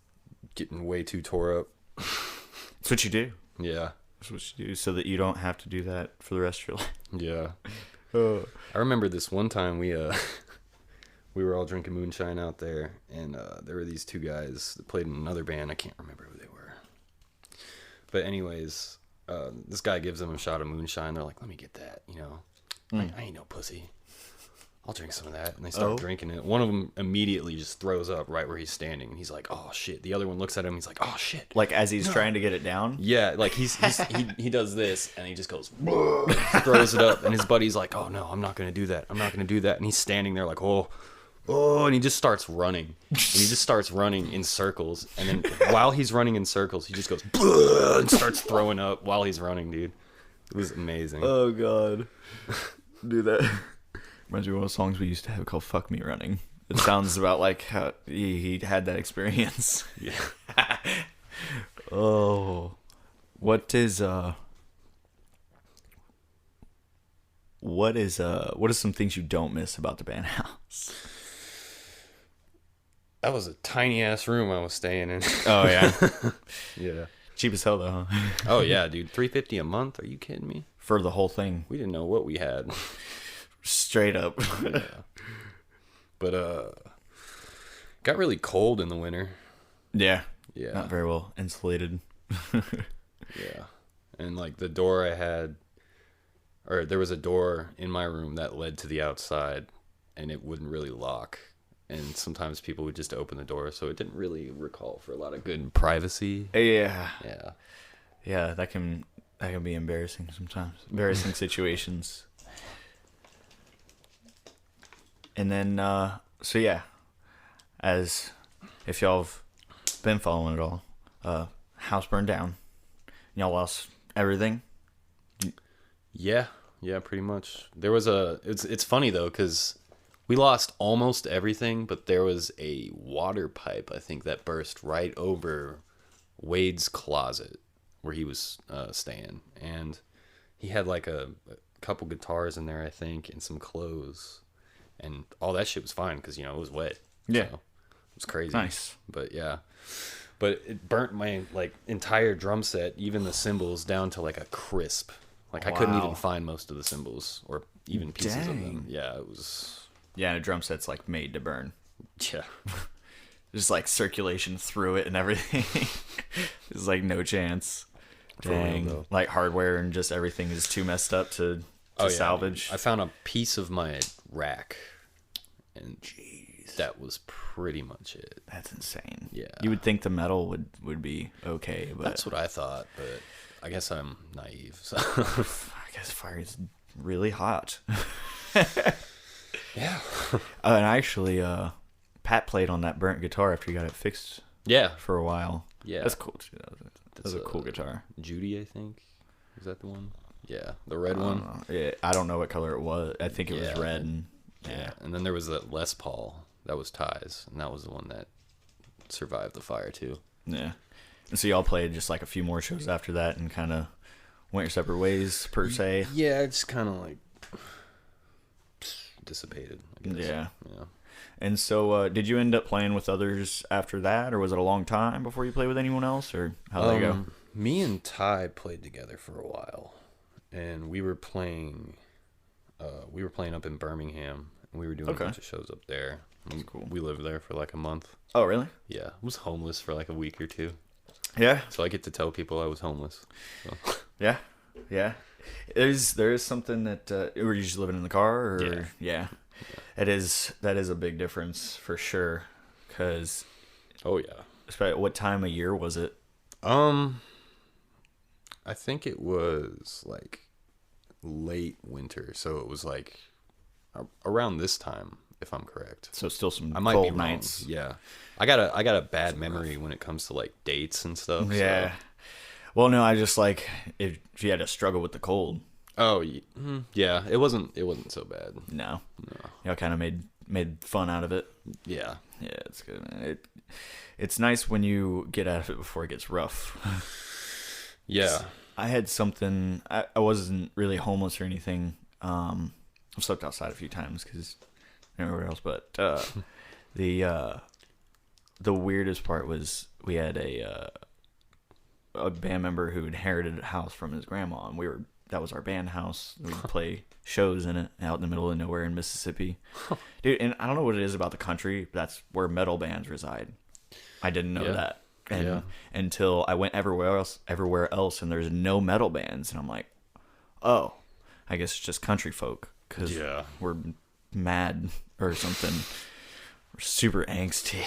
getting way too tore up. That's what you do. Yeah. That's what you do so that you don't have to do that for the rest of your life. Yeah. I remember this one time we were all drinking moonshine out there, and there were these two guys that played in another band. I can't remember who they were. But anyways, this guy gives them a shot of moonshine. They're like, let me get that, you know. Like, I ain't no pussy. I'll drink some of that. And they start drinking it. One of them immediately just throws up right where he's standing. And he's like, oh, shit. The other one looks at him. He's like, oh, shit. Like as he's trying to get it down? Yeah, like he does this, and he just goes, throws it up. And his buddy's like, oh, no, I'm not going to do that. I'm not going to do that. And he's standing there like, oh, and he just starts running. And he just starts running in circles. And then while he's running in circles, he just goes, and starts throwing up while he's running, dude. It was amazing. Oh, God. Do that. Reminds me of one of those songs we used to have called Fuck Me Running. It sounds about like how he had that experience. Yeah. Oh. What is some things you don't miss about the band house? That was a tiny ass room I was staying in. Oh yeah. Yeah. Cheap as hell though, huh? Oh yeah, dude. $350 a month? Are you kidding me? For the whole thing. We didn't know what we had. Straight up. Yeah. But got really cold in the winter. Yeah. Yeah. Not very well insulated. Yeah. And like the door I had, or there was a door in my room that led to the outside, and it wouldn't really lock. And sometimes people would just open the door, so it didn't really recall for a lot of good privacy. Yeah. Yeah. Yeah, that can be embarrassing sometimes. Embarrassing situations. And then, so yeah, as if y'all have been following it all, house burned down. Y'all lost everything. Yeah, pretty much. There was it's funny though, because we lost almost everything, but there was a water pipe, I think, that burst right over Wade's closet where he was staying. And he had like a couple guitars in there, I think, and some clothes. And all that shit was fine because, you know, it was wet. Yeah. So it was crazy. Nice. But yeah. But it burnt my like entire drum set, even the cymbals, down to like a crisp. Like I couldn't even find most of the cymbals or even pieces of them. Yeah, it was... Yeah, and a drum set's like made to burn. Yeah. Just like circulation through it and everything. There's like no chance. Dang. Real, like hardware and just everything is too messed up to salvage. I found a piece of my rack, and that was pretty much it. That's insane. Yeah. You would think the metal would be okay, but that's what I thought, but I guess I'm naive. So I guess fire is really hot. Yeah. And actually, Pat played on that burnt guitar after he got it fixed. Yeah. For a while. Yeah. That's cool too. That's a cool guitar. Judy, I think. Is that the one? Yeah. The red one? Yeah, I don't know what color it was. I think it was red. And, yeah. And then there was that Les Paul. That was Ty's. And that was the one that survived the fire too. Yeah. And so y'all played just like a few more shows after that and kind of went your separate ways, per se? Yeah, it's kind of like dissipated, I guess. Yeah. And so did you end up playing with others after that, or was it a long time before you played with anyone else, or how'd that go? Me and Ty played together for a while, and we were playing up in Birmingham, and we were doing a bunch of shows up there. That's cool. We lived there for like a month. Oh, really? Yeah. I was homeless for like a week or two. Yeah. So I get to tell people I was homeless. So. Yeah, yeah. There is something that were you just living in the car, or yeah. That is a big difference for sure. Cause oh yeah. especially what time of year was it? I think it was like late winter, so it was like around this time, if I'm correct. So still some I might cold be wrong. nights. Yeah, I got a bad memory when it comes to like dates and stuff. Yeah. So. Well, no, I just like if you had to struggle with the cold. Oh yeah, it wasn't so bad. No. Y'all kind of made fun out of it. Yeah. Yeah, it's good, man. It's nice when you get out of it before it gets rough. Yeah. I had something. I wasn't really homeless or anything. I've slept outside a few times because nowhere else. But the weirdest part was we had a band member who inherited a house from his grandma, and that was our band house. We'd play shows in it out in the middle of nowhere in Mississippi. Dude, and I don't know what it is about the country, but that's where metal bands reside. I didn't know that. And until I went everywhere else, and there's no metal bands, and I'm like, oh, I guess it's just country folk because we're mad or something. We're super angsty,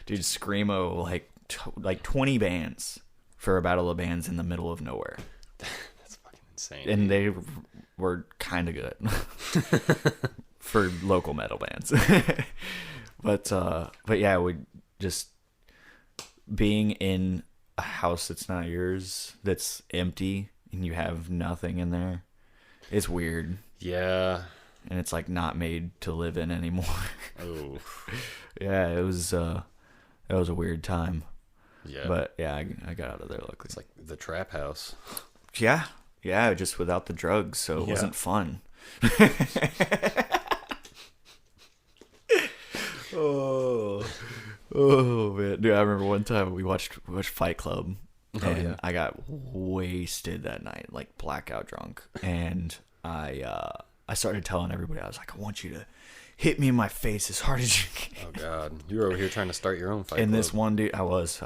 dude. Screamo like 20 bands for a battle of bands in the middle of nowhere. That's fucking insane. And they were kind of good for local metal bands. but yeah, we just being in a house that's not yours, that's empty, and you have nothing in there. It's weird. Yeah. And it's like not made to live in anymore. Oh. Yeah, it was that was a weird time. Yeah. But yeah, I got out of there luckily. It's like the trap house. Yeah. Yeah, just without the drugs, so it wasn't fun. Oh man, dude! I remember one time we watched Fight Club, and I got wasted that night, like blackout drunk, and I started telling everybody, I was like, I want you to hit me in my face as hard as you can. Oh God, you were over here trying to start your own fight. And club. this one dude, I was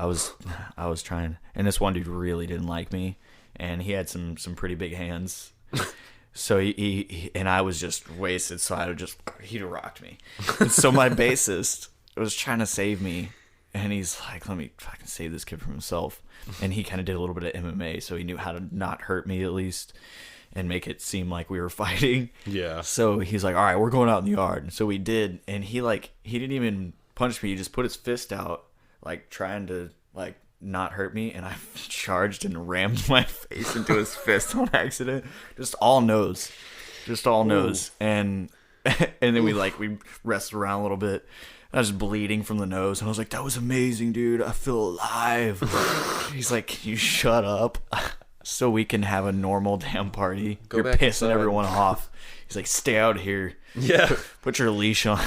trying, and this one dude really didn't like me, and he had some pretty big hands. So he and I was just wasted, so he'd rocked me. And so my bassist was trying to save me, and he's like, let me fucking save this kid from himself. And he kind of did a little bit of MMA, so he knew how to not hurt me at least and make it seem like we were fighting. Yeah. So he's like, all right, we're going out in the yard. And so we did, and he didn't even punch me. He just put his fist out, like trying to like not hurt me, and I charged and rammed my face into his fist on accident. Just all nose. And then we wrestled around a little bit. I was bleeding from the nose, and I was like, that was amazing, dude. I feel alive. He's like, can you shut up so we can have a normal damn party? You're pissing inside. Everyone off. He's like, stay out here. Yeah. Put your leash on.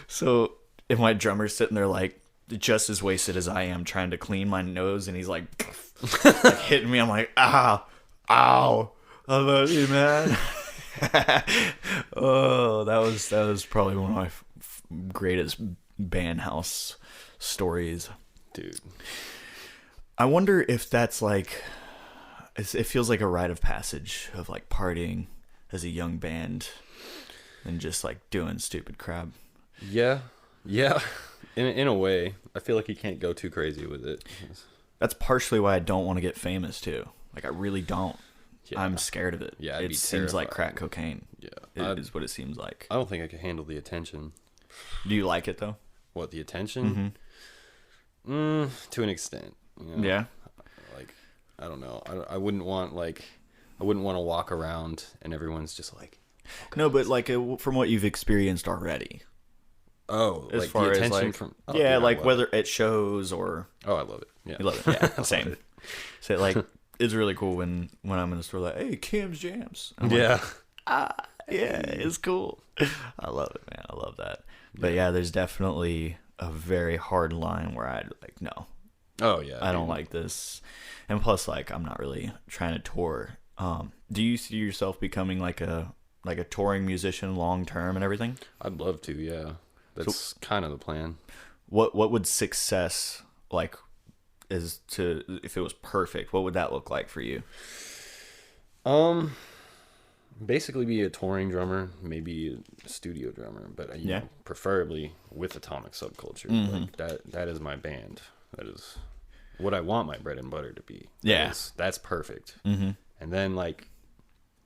So and my drummer's sitting there like just as wasted as I am, trying to clean my nose, and he's like hitting me. I'm like, ow, I love you, man. Oh, that was probably one of my greatest band house stories, dude. I wonder if that's like, it feels like a rite of passage of like partying as a young band and just like doing stupid crap. Yeah. In a way, I feel like you can't go too crazy with it. That's partially why I don't want to get famous too. Like I really don't. Yeah. I'm scared of it. Yeah, it seems like crack cocaine. Yeah, is what it seems like. I don't think I could handle the attention. Do you like it though? What, the attention? Mm-hmm. To an extent. You know? Yeah. Like, I don't know. I wouldn't want to walk around and everyone's just like. Okay, no, but like from what you've experienced already. Oh, as like far the attention as like, from. Oh, yeah, like whether it shows or. Oh, I love it. Yeah, you love it. Yeah, same. So like, it's really cool when I'm in the store, like, hey, Kim's Jams. Yeah. Like, yeah, it's cool. I love it, man. I love that. But yeah, there's definitely a very hard line where I'd like, no. Oh yeah. I don't like this. And plus, like, I'm not really trying to tour. Do you see yourself becoming like a touring musician long term and everything? I'd love to, yeah. That's kind of the plan. What would success like as to if it was perfect, what would that look like for you? Basically be a touring drummer, maybe a studio drummer, but you know, preferably with Atomic Subculture. Like that is my band. That is what I want my bread and butter to be. That's perfect. And then like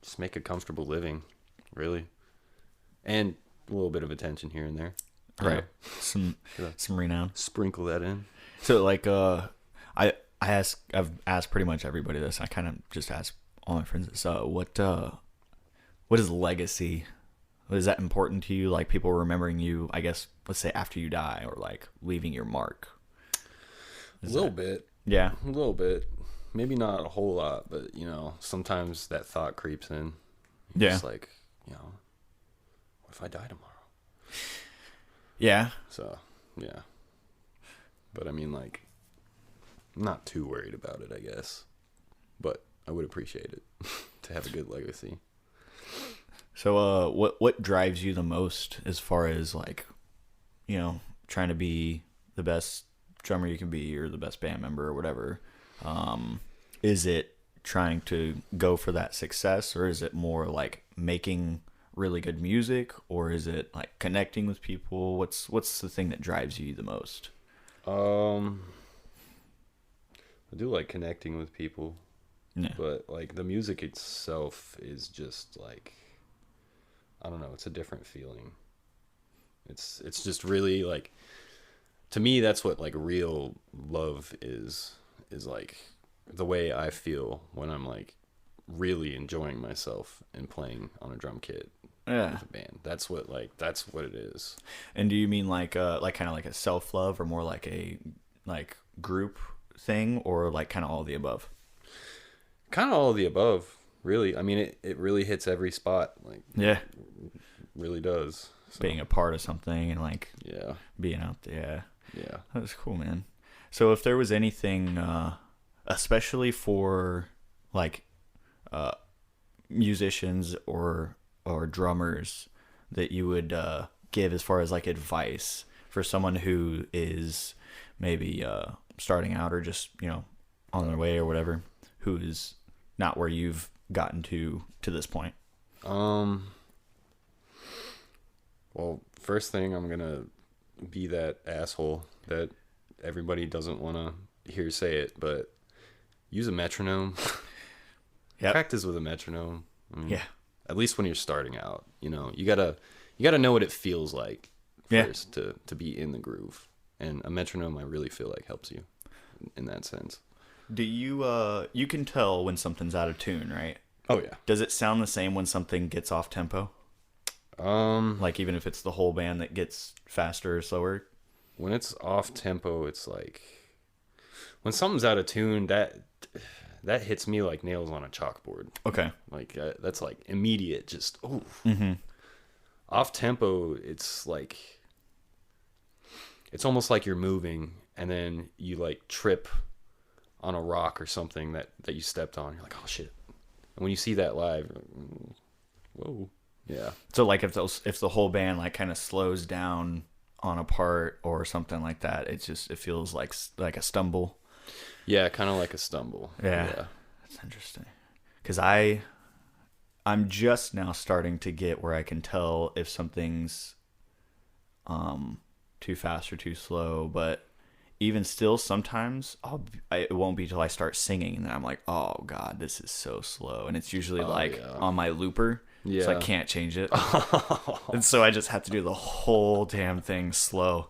just make a comfortable living, really, and a little bit of attention here and there. Right. Some renown. Sprinkle that in. So like I've asked pretty much everybody this. I kind of just asked all my friends this. What is legacy? Is that important to you? Like people remembering you, I guess, let's say after you die, or like leaving your mark? A little bit. Yeah. A little bit. Maybe not a whole lot, but you know, sometimes that thought creeps in. It's like, you know, what if I die tomorrow? Yeah. So, yeah. But I mean, like, I'm not too worried about it, I guess. But I would appreciate it to have a good legacy. So, what drives you the most as far as like, you know, trying to be the best drummer you can be or the best band member or whatever? Is it trying to go for that success, or is it more like making really good music, or is it like connecting with people? What's the thing that drives you the most? I do like connecting with people, but like the music itself is just like, I don't know, it's a different feeling. It's just really like, to me, that's what like real love is like the way I feel when I'm like really enjoying myself and playing on a drum kit with a band. That's what it is. And do you mean like kind of like a self-love, or more like a like group thing, or like kind of all of the above? Kind of all of the above, really. I mean, it really hits every spot. Like, yeah, it really does. So, being a part of something and like being out there. Yeah, that's cool, man. So if there was anything, especially for like musicians or drummers, that you would give as far as like advice for someone who is maybe starting out, or just, you know, on their way or whatever, who is not where you've gotten to this point? Well, first thing, I'm gonna be that asshole that everybody doesn't want to hear say it, but use a metronome. Practice with a metronome. I mean, at least when you're starting out, you know, you gotta know what it feels like first to be in the groove. And a metronome, I really feel like, helps you in that sense. Do you you can tell when something's out of tune, right? Oh yeah. Does it sound the same when something gets off tempo? Like even if it's the whole band that gets faster or slower? When it's off tempo, it's like when something's out of tune, that hits me like nails on a chalkboard. Okay. Like that's like immediate, just Off tempo, it's like, it's almost like you're moving and then you like trip on a rock or something that you stepped on. You're like, oh shit. And when you see that live, whoa. Yeah. So like if the whole band like kind of slows down on a part or something like that, it feels like a stumble. Yeah, kind of like a stumble. Yeah. That's interesting. Cuz I'm just now starting to get where I can tell if something's too fast or too slow, but even still, sometimes it won't be till I start singing and then I'm like, oh god, this is so slow, and it's usually on my looper. Yeah. So I can't change it. And so I just have to do the whole damn thing slow.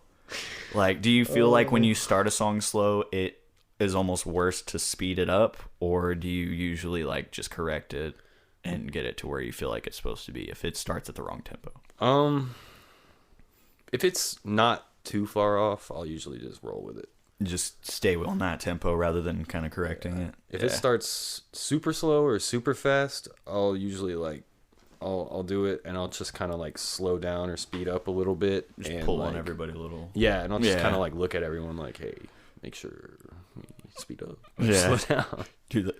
Like, do you feel like when you start a song slow, it is almost worse to speed it up, or do you usually like just correct it and get it to where you feel like it's supposed to be if it starts at the wrong tempo? If it's not too far off, I'll usually just roll with it. Just stay on that tempo rather than kind of correcting it. If it starts super slow or super fast, I'll usually like I'll do it, and I'll just kind of like slow down or speed up a little bit, just and pull on everybody a little. Yeah, and I'll just kind of like look at everyone like, hey, make sure you speed up, slow down. Dude,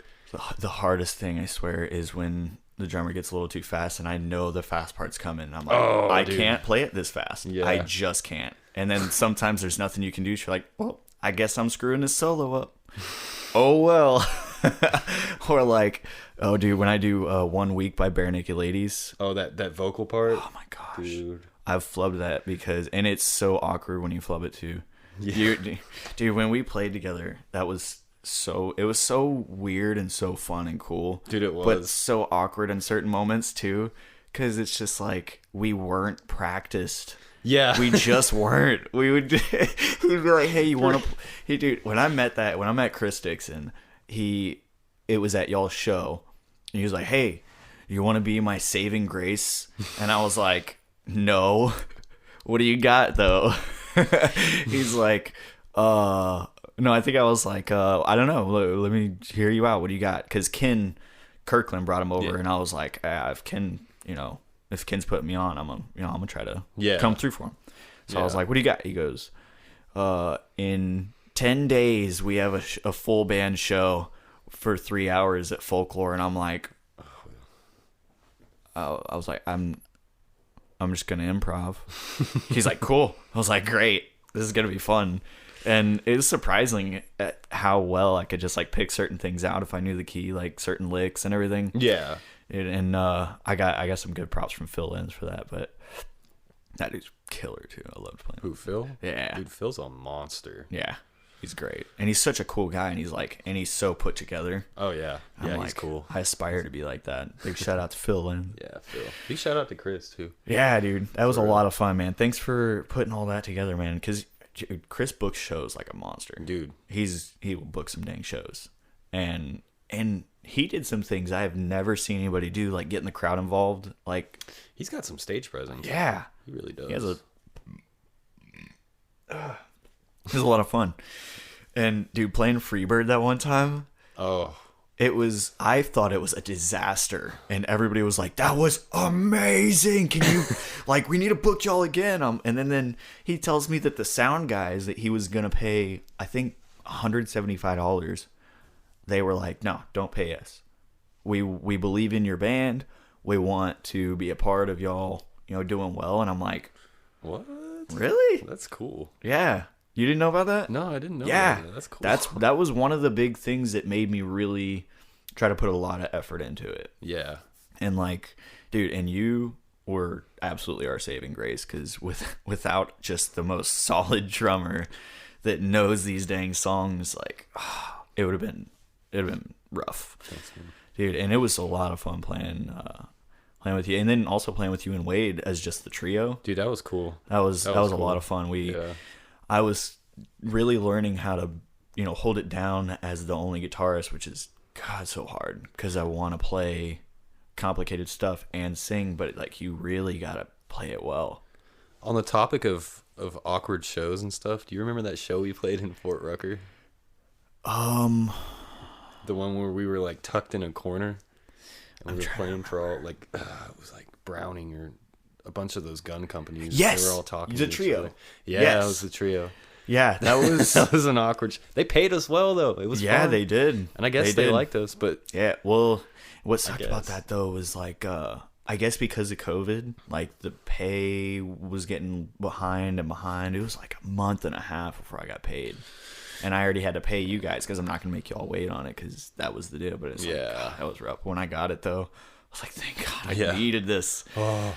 the hardest thing, I swear, is when the drummer gets a little too fast, and I know the fast part's coming. I'm like, I can't play it this fast. Yeah. I just can't. And then sometimes there's nothing you can do. So you're like, well, I guess I'm screwing this solo up. Oh well. Or like, oh dude, when I do 1 Week by Bare Naked Ladies. Oh, that vocal part. Oh my gosh, dude. I've flubbed that because, and it's so awkward when you flub it too. Yeah. Dude, when we played together, it was so weird and so fun and cool. Dude, it was. But so awkward in certain moments too, because it's just like we weren't practiced. Yeah. We just weren't. We would he'd be like, "Hey, you want to?" Hey, dude, when I met Chris Dixon, it was at y'all's show, and he was like, "Hey, you want to be my saving grace?" And I was like, "No." What do you got though? He's like, no, I think I was like, I don't know. Let me hear you out. What do you got? Because Ken Kirkland brought him over, and I was like, if Ken's putting me on, I'm gonna try to come through for him. So I was like, what do you got? He goes, in 10 days we have a full band show for 3 hours at Folklore, and I'm like, I was like, I'm just gonna improv. He's like, cool. I was like, great, this is gonna be fun. And it was surprising at how well I could just like pick certain things out if I knew the key, like certain licks and everything. Yeah. And I got some good props from Phil Lenz for that, but that dude's killer too. I loved playing. Who, Phil? Yeah. Dude, Phil's a monster. Yeah. He's great. And he's such a cool guy, and he's so put together. Oh yeah. Yeah, I'm he's cool. I aspire to be like that. Big shout out to Phil Lenz. Yeah, Phil. Big shout out to Chris too. Yeah, dude. That was a lot of fun, man. Thanks for putting all that together, man. Because Chris books shows like a monster. Dude. He will book some dang shows. And he did some things I have never seen anybody do, like getting the crowd involved. Like, he's got some stage presence. Yeah. He really does. He has it was a lot of fun. And dude, playing Freebird that one time. Oh. I thought it was a disaster, and everybody was like, that was amazing. Can you, like, we need to book y'all again. And then he tells me that the sound guys that he was going to pay, I think $175. They were like, no, don't pay us. We believe in your band. We want to be a part of y'all, doing well. And I'm like, what? Really? That's cool. Yeah. You didn't know about that? No, I didn't know. Yeah, about that. That's cool. That was one of the big things that made me really try to put a lot of effort into it. Yeah. And like, dude, and you were absolutely our saving grace, because without just the most solid drummer that knows these dang songs, like, it would have been rough. Thanks, man. Dude. And it was a lot of fun playing with you, and then also playing with you and Wade as just the trio. Dude, that was cool. That was cool. a lot of fun. I was really learning how to, hold it down as the only guitarist, which is, God, so hard, because I want to play complicated stuff and sing, but like, you really got to play it well. On the topic of awkward shows and stuff, do you remember that show we played in Fort Rucker? The one where we were like tucked in a corner and we were playing for all like, it was like Browning or a bunch of those gun companies. Yes, they were all talking. The to trio. Each other. Yeah, yes. It was the trio. Yeah, that was that was an awkward. They paid us well though. It was fun. They did, and I guess they liked us. But yeah, well, what sucked about that though was like, I guess because of COVID, like the pay was getting behind. It was like a month and a half before I got paid, and I already had to pay you guys because I'm not gonna make y'all wait on it, because that was the deal. But it's like, God, that was rough. When I got it though, I was like, thank God I needed this,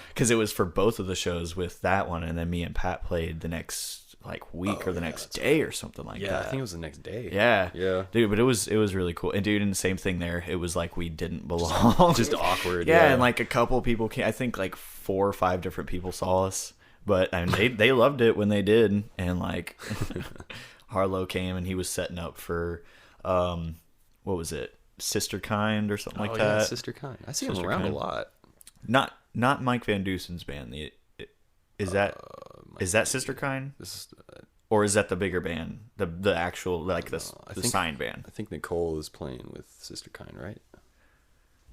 because it was for both of the shows with that one, and then me and Pat played the next like week or the next day or something like that. Yeah, I think it was the next day. Yeah, dude. But it was really cool. And dude, and the same thing there. It was like we didn't belong. Just awkward. Yeah, and like a couple people came. I think like 4 or 5 different people saw us, but they loved it when they did. And like Harlow came and he was setting up for what was it? Sister Kind or something like that. Yeah, Sister Kind. I see him around a lot. Not Mike Van Deusen's band. Is that Sister Kind? Or is that the bigger band? The actual, like, the signed band? I think Nicole is playing with Sister Kind, right?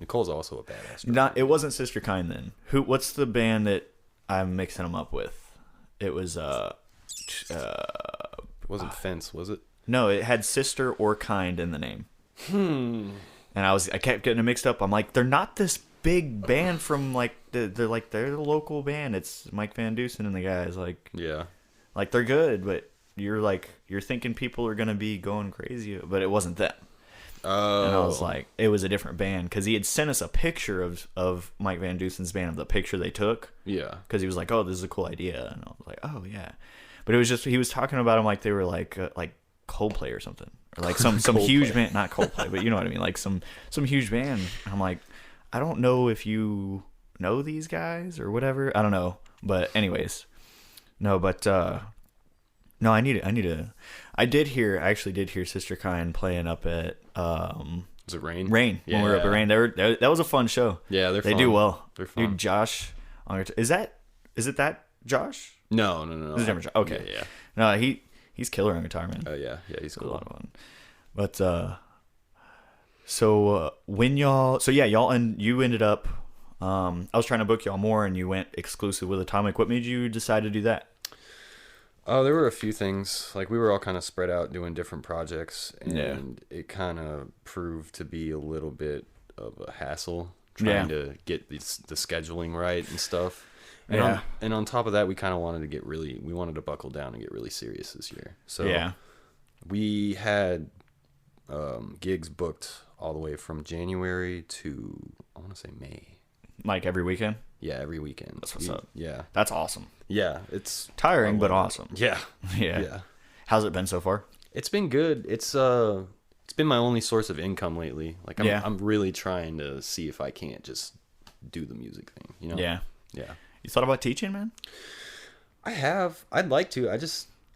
Nicole's also a badass drummer. It wasn't Sister Kind then. What's the band that I'm mixing them up with? It was it wasn't Fence, was it? No, it had Sister or Kind in the name. And I kept getting it mixed up. I'm like, they're not this big band from like they're the local band. It's Mike Van Dusen and the guys, like, yeah, like they're good, but you're thinking people are gonna be going crazy, but it wasn't them. Oh. And I was like, it was a different band because he had sent us a picture of Mike Van Dusen's band, of the picture they took. Yeah. Because he was like, oh, this is a cool idea, and I was like, oh yeah, but it was just he was talking about them like they were like Coldplay or something, or like some huge band, not Coldplay, but you know what I mean, like some huge band. And I'm like, I don't know if you know these guys or whatever, I don't know, but anyways, no, but no, I actually did hear Sister Kind playing up at Was it Rain? Rain. Yeah. When we were up at Rain, that was a fun show. Yeah, they do well. They're fun. Dude, Josh, is it that Josh? No. This is different Josh. Okay. Yeah. No, he's killer on guitar, man. Oh yeah, he's cool. A lot of fun. But when y'all and you ended up, I was trying to book y'all more, and you went exclusive with Atomic. What made you decide to do that? Oh, there were a few things. Like, we were all kind of spread out doing different projects, and it kind of proved to be a little bit of a hassle trying to get the scheduling right and stuff. And on top of that, we kind of wanted to buckle down and get really serious this year. So we had gigs booked all the way from January to, I want to say, May. Like every weekend? Yeah, every weekend. That's what's up. Yeah. That's awesome. Yeah, it's tiring but awesome. Yeah. Yeah. How's it been so far? It's been good. It's been my only source of income lately. Like, I'm really trying to see if I can't just do the music thing, you know? Yeah. Yeah. You thought about teaching, man? I have. I'd like to.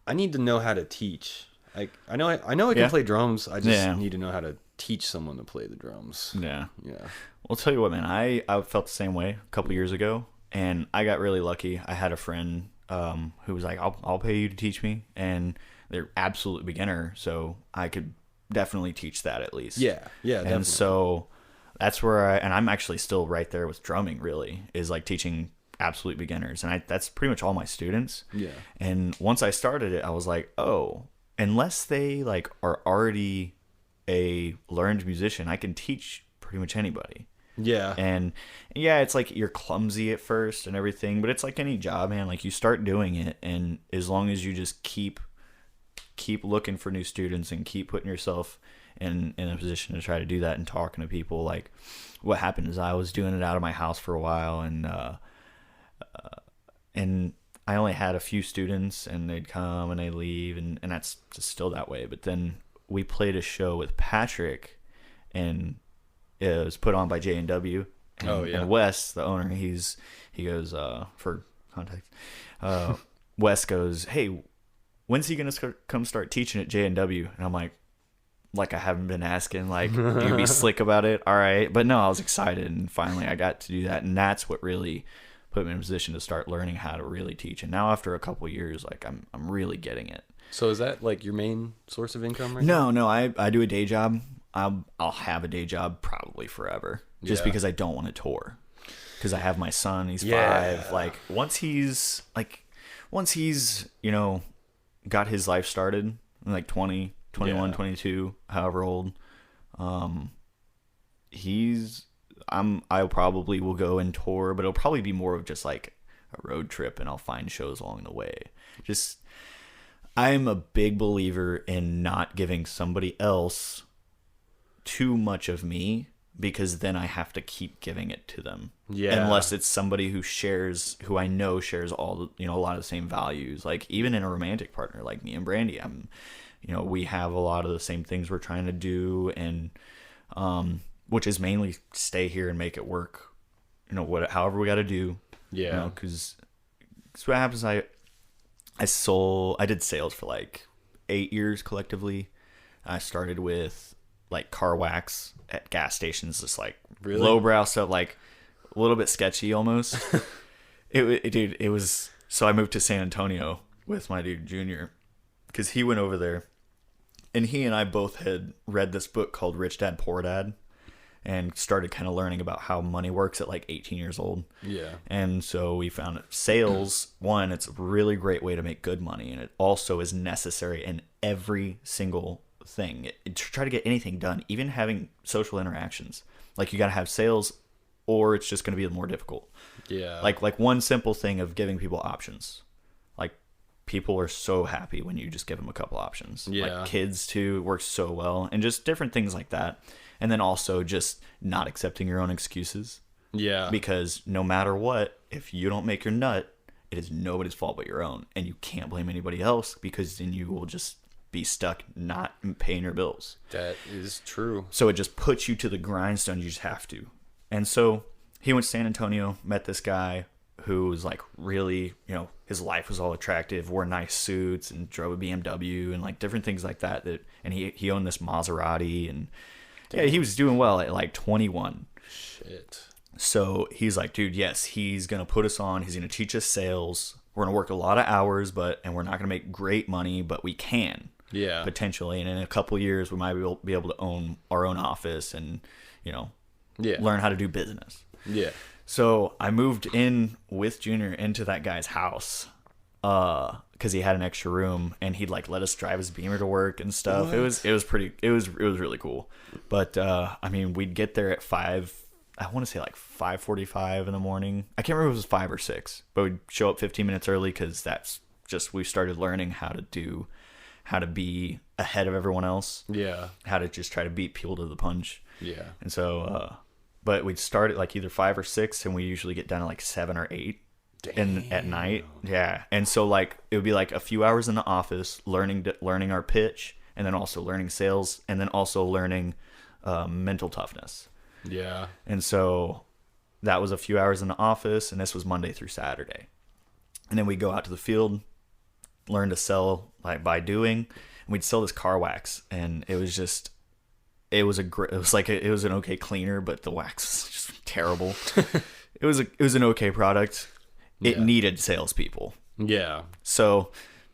I need to know how to teach. Like, I know I can play drums. I just need to know how to teach someone to play the drums. Yeah. Yeah. Well, I'll tell you what, man. I felt the same way a couple years ago, and I got really lucky. I had a friend who was like, I'll pay you to teach me, and they're absolute beginner, so I could definitely teach that at least. Yeah. Yeah. Definitely. And so that's where I'm actually still right there with drumming. Really, is like teaching absolute beginners, and that's pretty much all my students. Yeah. And once I started it, I was like, oh, unless they like are already a learned musician, I can teach pretty much anybody. Yeah. And yeah, it's like you're clumsy at first and everything, but it's like any job, man. Like, you start doing it, and as long as you just keep looking for new students and keep putting yourself in a position to try to do that and talking to people. Like, what happened is I was doing it out of my house for a while, and I only had a few students, and they'd come and they'd leave, and that's just still that way. But then we played a show with Patrick, and it was put on by J&W. And Wes, the owner, he goes, for context, Wes goes, hey, when's he going to come start teaching at J&W? And I'm like I haven't been asking, like, you be slick about it. All right. But no, I was excited, and finally I got to do that. And that's what really put me in a position to start learning how to really teach. And now after a couple years, like, I'm really getting it. So is that like your main source of income right now? No, I do a day job. I'll have a day job probably forever, just because I don't want to tour. Because I have my son, he's 5. Like, once he's got his life started, like 20, 21, 22, however old, I probably will go and tour, but it'll probably be more of just like a road trip, and I'll find shows along the way. I'm a big believer in not giving somebody else too much of me, because then I have to keep giving it to them. Yeah. Unless it's somebody who I know shares all the, a lot of the same values. Like, even in a romantic partner, like me and Brandy, we have a lot of the same things we're trying to do, and which is mainly stay here and make it work. However we got to do. Yeah. Because what happens, I did sales for like 8 years collectively. I started with like car wax at gas stations, just like lowbrow stuff, like a little bit sketchy almost. It was. So I moved to San Antonio with my dude Junior, because he went over there, and he and I both had read this book called Rich Dad Poor Dad, and started kind of learning about how money works at like 18 years old. Yeah. And so we found sales, one, it's a really great way to make good money, and it also is necessary in every single thing. To try to get anything done, even having social interactions, like, you got to have sales, or it's just going to be more difficult. Yeah. Like one simple thing of giving people options. Like, people are so happy when you just give them a couple options. Yeah. Like kids too, works so well, and just different things like that. And then also just not accepting your own excuses. Yeah. Because no matter what, if you don't make your nut, it is nobody's fault but your own, and you can't blame anybody else, because then you will just be stuck not paying your bills. That is true. So it just puts you to the grindstone. You just have to. And so he went to San Antonio, met this guy who was like really, his life was all attractive, wore nice suits and drove a BMW and like different things like that. And he owned this Maserati, and yeah, he was doing well at like 21. Shit. So he's like, dude, yes, he's going to put us on. He's going to teach us sales. We're going to work a lot of hours, and we're not going to make great money, but we can. Yeah. Potentially. And in a couple of years, we might be able to own our own office and, learn how to do business. Yeah. So I moved in with Junior into that guy's house because he had an extra room, and he'd like let us drive his Beamer to work and stuff. What? It was really cool. But we'd get there at 5. I want to say like 5:45 in the morning. I can't remember if it was 5 or 6, but we'd show up 15 minutes early because that's just, we started learning how to be ahead of everyone else. Yeah. How to just try to beat people to the punch. Yeah. And so, but we'd start at like either 5 or 6, and we usually get done at like 7 or 8 at night. Yeah. And so like, it would be like a few hours in the office learning our pitch, and then also learning sales, and then also learning mental toughness. Yeah. And so that was a few hours in the office, and this was Monday through Saturday. And then we'd go out to the field, learn to sell like by doing, and we'd sell this car wax, and it was just, it was an okay cleaner, but the wax was just terrible. It was an okay product. It needed salespeople. Yeah. So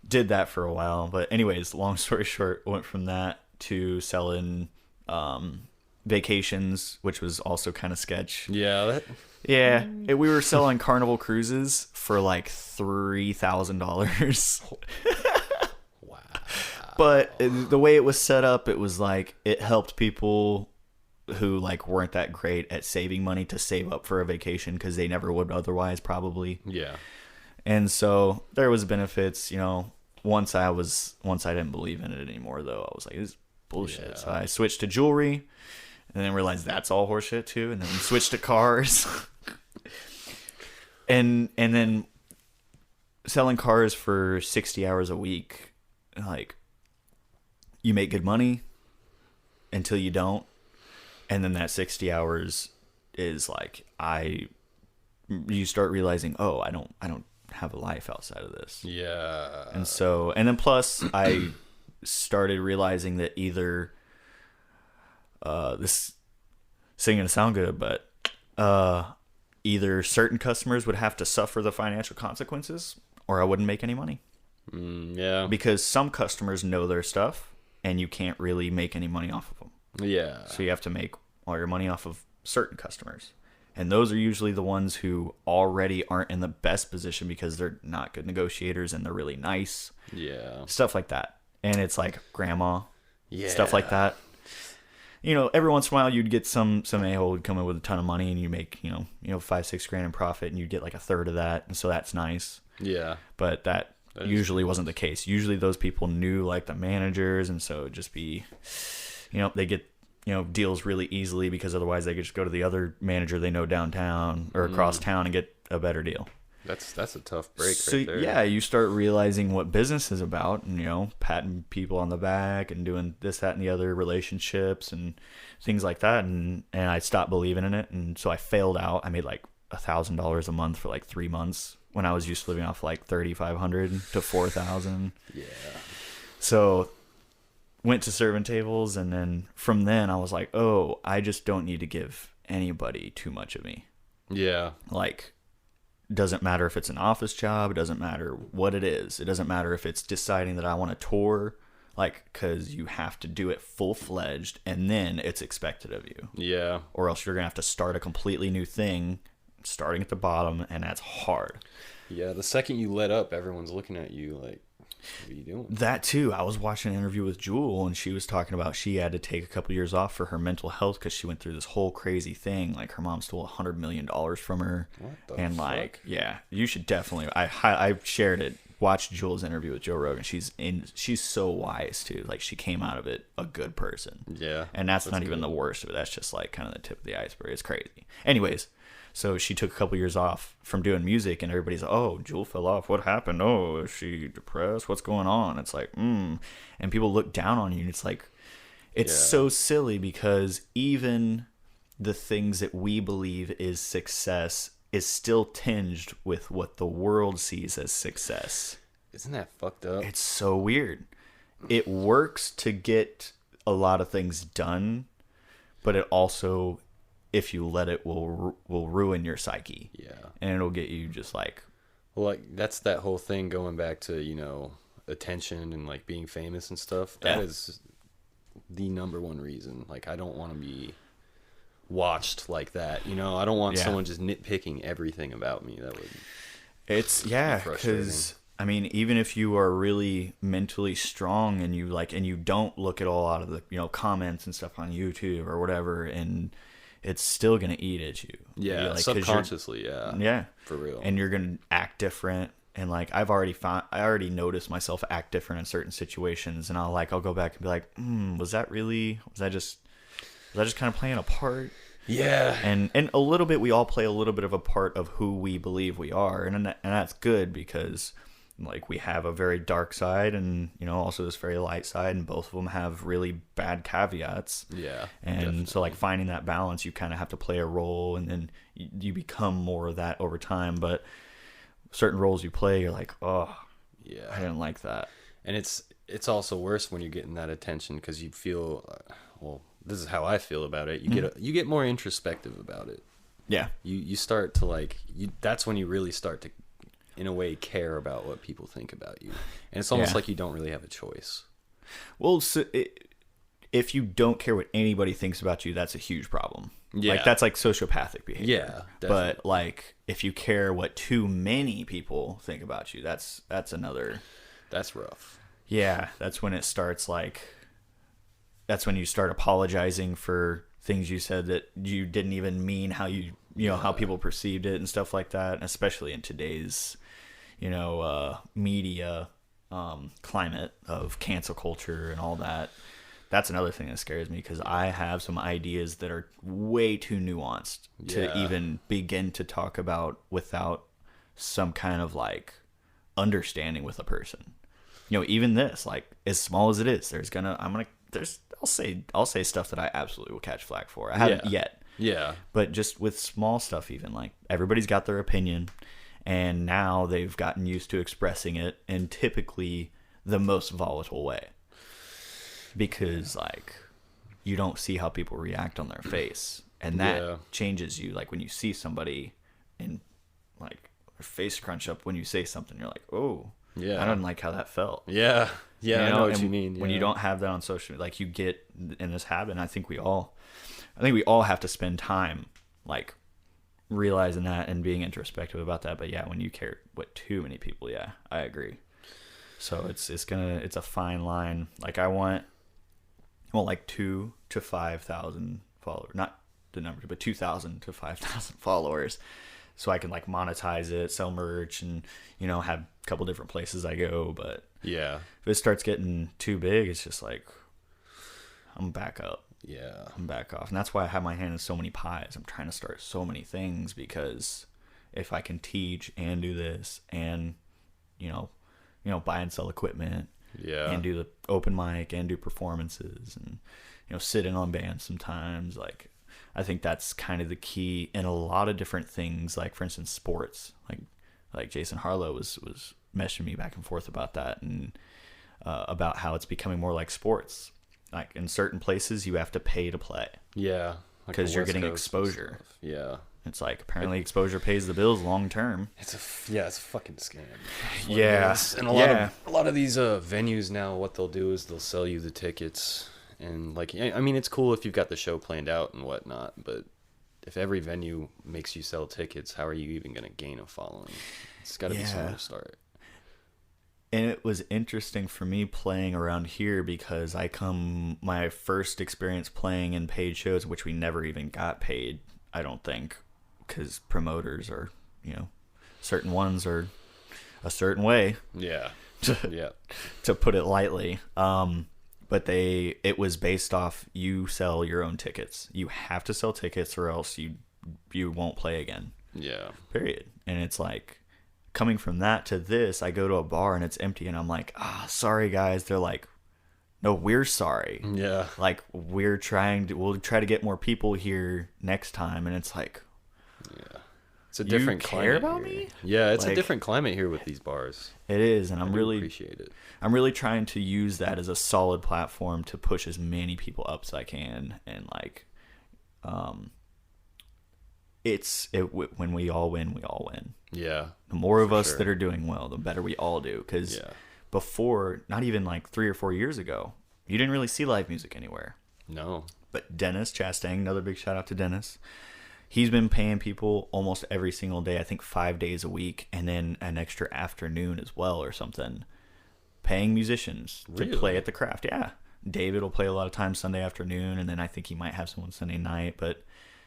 did that for a while. But anyways, long story short, went from that to selling vacations, which was also kind of sketch. Yeah. We were selling Carnival cruises for like $3,000. Wow. But the way it was set up, it was like it helped people who like weren't that great at saving money to save up for a vacation, because they never would otherwise probably. Yeah. And so there was benefits, once I didn't believe in it anymore though. I was like, this is bullshit. Yeah. So I switched to jewelry, and then realized that's all horseshit too, and then switched to cars. and then selling cars for 60 hours a week, like, you make good money until you don't, and then that 60 hours is like, you start realizing, oh, I don't have a life outside of this. Yeah. And so, and then plus I started realizing that either this isn't gonna sound good, but either certain customers would have to suffer the financial consequences, or I wouldn't make any money. Yeah. Because some customers know their stuff, and you can't really make any money off of them. Yeah. So you have to make all your money off of certain customers. And those are usually the ones who already aren't in the best position because they're not good negotiators and they're really nice. Yeah. Stuff like that. And it's like grandma. Yeah. Stuff like that. Every once in a while you'd get some a-hole would come in with a ton of money, and you make, $5-6 grand in profit, and you'd get like a third of that. And so that's nice. Yeah. But that usually wasn't the case. Usually those people knew like the managers, and so it'd just be, they get, deals really easily, because otherwise they could just go to the other manager they know downtown or across town and get a better deal. That's a tough break So right there. yeah, you start realizing what business is about, and patting people on the back and doing this, that, and the other, relationships and things like that, and I stopped believing in it, and so I failed out. I made like $1,000 a month for like 3 months when I was used to living off like $3,500 to $4,000. Yeah. So went to serving tables, and then from then I was like, oh, I just don't need to give anybody too much of me. Yeah. Like, doesn't matter if it's an office job, it doesn't matter what it is. It doesn't matter if it's deciding that I want to tour, like, because you have to do it full-fledged, and then it's expected of you. Yeah. Or else you're going to have to start a completely new thing, starting at the bottom, and that's hard. Yeah, the second you let up, everyone's looking at you like, what are you doing? That too. I was watching an interview with Jewel, and she was talking about she had to take a couple years off for her mental health because she went through this whole crazy thing. Like, her mom stole $100 million from her. What the and fuck? like, yeah, you should definitely. I shared it watch Jules' interview with Joe Rogan. She's so wise too. Like, she came out of it a good person. Yeah. And that's not even good. the worst of it. That's just like kind of the tip of the iceberg. It's crazy. Anyways, so she took a couple years off from doing music, and everybody's like, oh, Jewel fell off. What happened? Oh, is she depressed? What's going on? It's like, And people look down on you, and it's like, it's so silly, because even the things that we believe is success is still tinged with what the world sees as success. Isn't that fucked up? It's so weird. It works to get a lot of things done, but it also, if you let it, will ruin your psyche. Yeah. And it'll get you just like... Well, like, that's that whole thing going back to, you know, attention and, like, being famous and stuff. That is the number one reason. Like, I don't want to be watched like that, you know. I don't want someone just nitpicking everything about me. That would because I mean, even if you are really mentally strong and you don't look at a lot of the, you know, comments and stuff on YouTube or whatever, and it's still gonna eat at you, like, subconsciously, for real, and you're gonna act different. And like, I already noticed myself act different in certain situations, and I'll go back and be like, was that just kind of playing a part? Yeah. And a little bit, we all play a little bit of a part of who we believe we are. And that's good, because like, we have a very dark side and, you know, also this very light side, and both of them have really bad caveats. Yeah. And definitely. so like, finding that balance, you kind of have to play a role, and then you become more of that over time. But certain roles you play, you're like, oh, yeah, I didn't like that. And it's also worse when you're getting that attention, because you feel, this is how I feel about it. You get more introspective about it. Yeah. You start to like, that's when you really start to, in a way, care about what people think about you. And it's almost like you don't really have a choice. Well, so if you don't care what anybody thinks about you, that's a huge problem. Yeah. Like, that's like sociopathic behavior. Yeah, definitely. But like, if you care what too many people think about you, that's another. That's rough. Yeah, that's when it starts like. That's when you start apologizing for things you said that you didn't even mean, how you know, how people perceived it and stuff like that. And especially in today's, you know, media climate of cancel culture and all that. That's another thing that scares me, because I have some ideas that are way too nuanced to even begin to talk about without some kind of like understanding with a person. You know, even this, like, as small as it is, I'll say stuff that I absolutely will catch flack for. I haven't yet. Yeah. But just with small stuff, even, like, everybody's got their opinion, and now they've gotten used to expressing it in typically the most volatile way. Because, like, you don't see how people react on their face. And that changes you. Like, when you see somebody and, like, their face crunch up when you say something, you're like, oh, I don't like how that felt. Yeah. Yeah, you know? I know what you mean. When you don't have that on social media, like, you get in this habit, and I think we all have to spend time, like, realizing that and being introspective about that. But yeah, when you care what too many people, I agree. So it's a fine line. Like, I want like 2,000 to 5,000 followers, not the number, but 2,000 to 5,000 followers, so I can like monetize it, sell merch, and, you know, have a couple different places I go. But yeah, if it starts getting too big, it's just like, I'm back up. Yeah, I'm back off. And that's why I have my hand in so many pies. I'm trying to start so many things, because if I can teach and do this and, you know, buy and sell equipment, and do the open mic and do performances and, you know, sit in on bands sometimes, like, I think that's kind of the key in a lot of different things. Like, for instance, sports, like Jason Harlow was messaging me back and forth about that, and about how it's becoming more like sports. Like, in certain places you have to pay to play. Yeah. Because you're getting exposure. Yeah. It's like, apparently exposure pays the bills long term. It's a fucking scam. Yeah. And a lot of these venues now, what they'll do is they'll sell you the tickets, and like, I mean, it's cool if you've got the show planned out and whatnot, but if every venue makes you sell tickets, how are you even going to gain a following? It's got to be somewhere to start. And it was interesting for me playing around here, because my first experience playing in paid shows, which we never even got paid, I don't think, because promoters are, you know, certain ones are a certain way. Yeah. Yeah. To put it lightly. But it was based off you sell your own tickets. You have to sell tickets or else you won't play again. Yeah. Period. And it's like coming from that to this, I go to a bar and it's empty and I'm like, sorry guys. They're like, no, we're sorry. Yeah. Like we'll try to get more people here next time. And it's like, yeah. It's a different climate. You care about me? Yeah, it's a different climate here with these bars. It is, and I really appreciate it. I'm really trying to use that as a solid platform to push as many people up as I can, and like, when we all win, we all win. Yeah. The more of us that are doing well, the better we all do. Because before, not even like 3 or 4 years ago, you didn't really see live music anywhere. No. But Dennis Chastain, another big shout out to Dennis. He's been paying people almost every single day, I think 5 days a week, and then an extra afternoon as well or something. Paying musicians to play at the craft. Yeah. David will play a lot of times Sunday afternoon, and then I think he might have someone Sunday night. But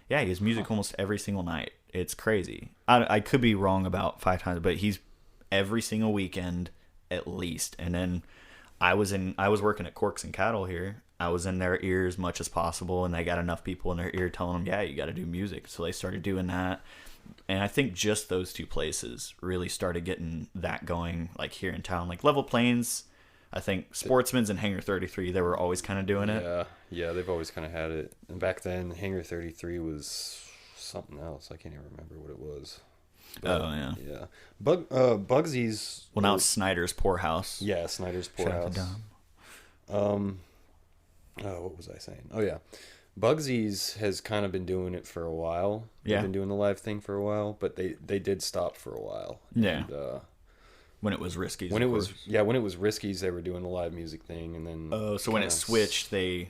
yeah, he has music almost every single night. It's crazy. I could be wrong about 5 times, but he's every single weekend at least. And then I was working at Corks and Cattle here. I was in their ear as much as possible, and they got enough people in their ear telling them, yeah, you got to do music. So they started doing that. And I think just those 2 places really started getting that going, like here in town. Like Level Plains, I think Sportsman's and Hangar 33, they were always kind of doing it. Yeah, they've always kind of had it. And back then, Hangar 33 was something else. I can't even remember what it was. But, yeah. Bugsy's... Well, now it's Snyder's Poorhouse. Yeah, Snyder's Poorhouse. What was I saying? Oh, yeah. Bugsy's has kind of been doing it for a while. They've been doing the live thing for a while, but they did stop for a while. Yeah. And, when it was Risky's. When it was Risky's, they were doing the live music thing, and then so when it switched, there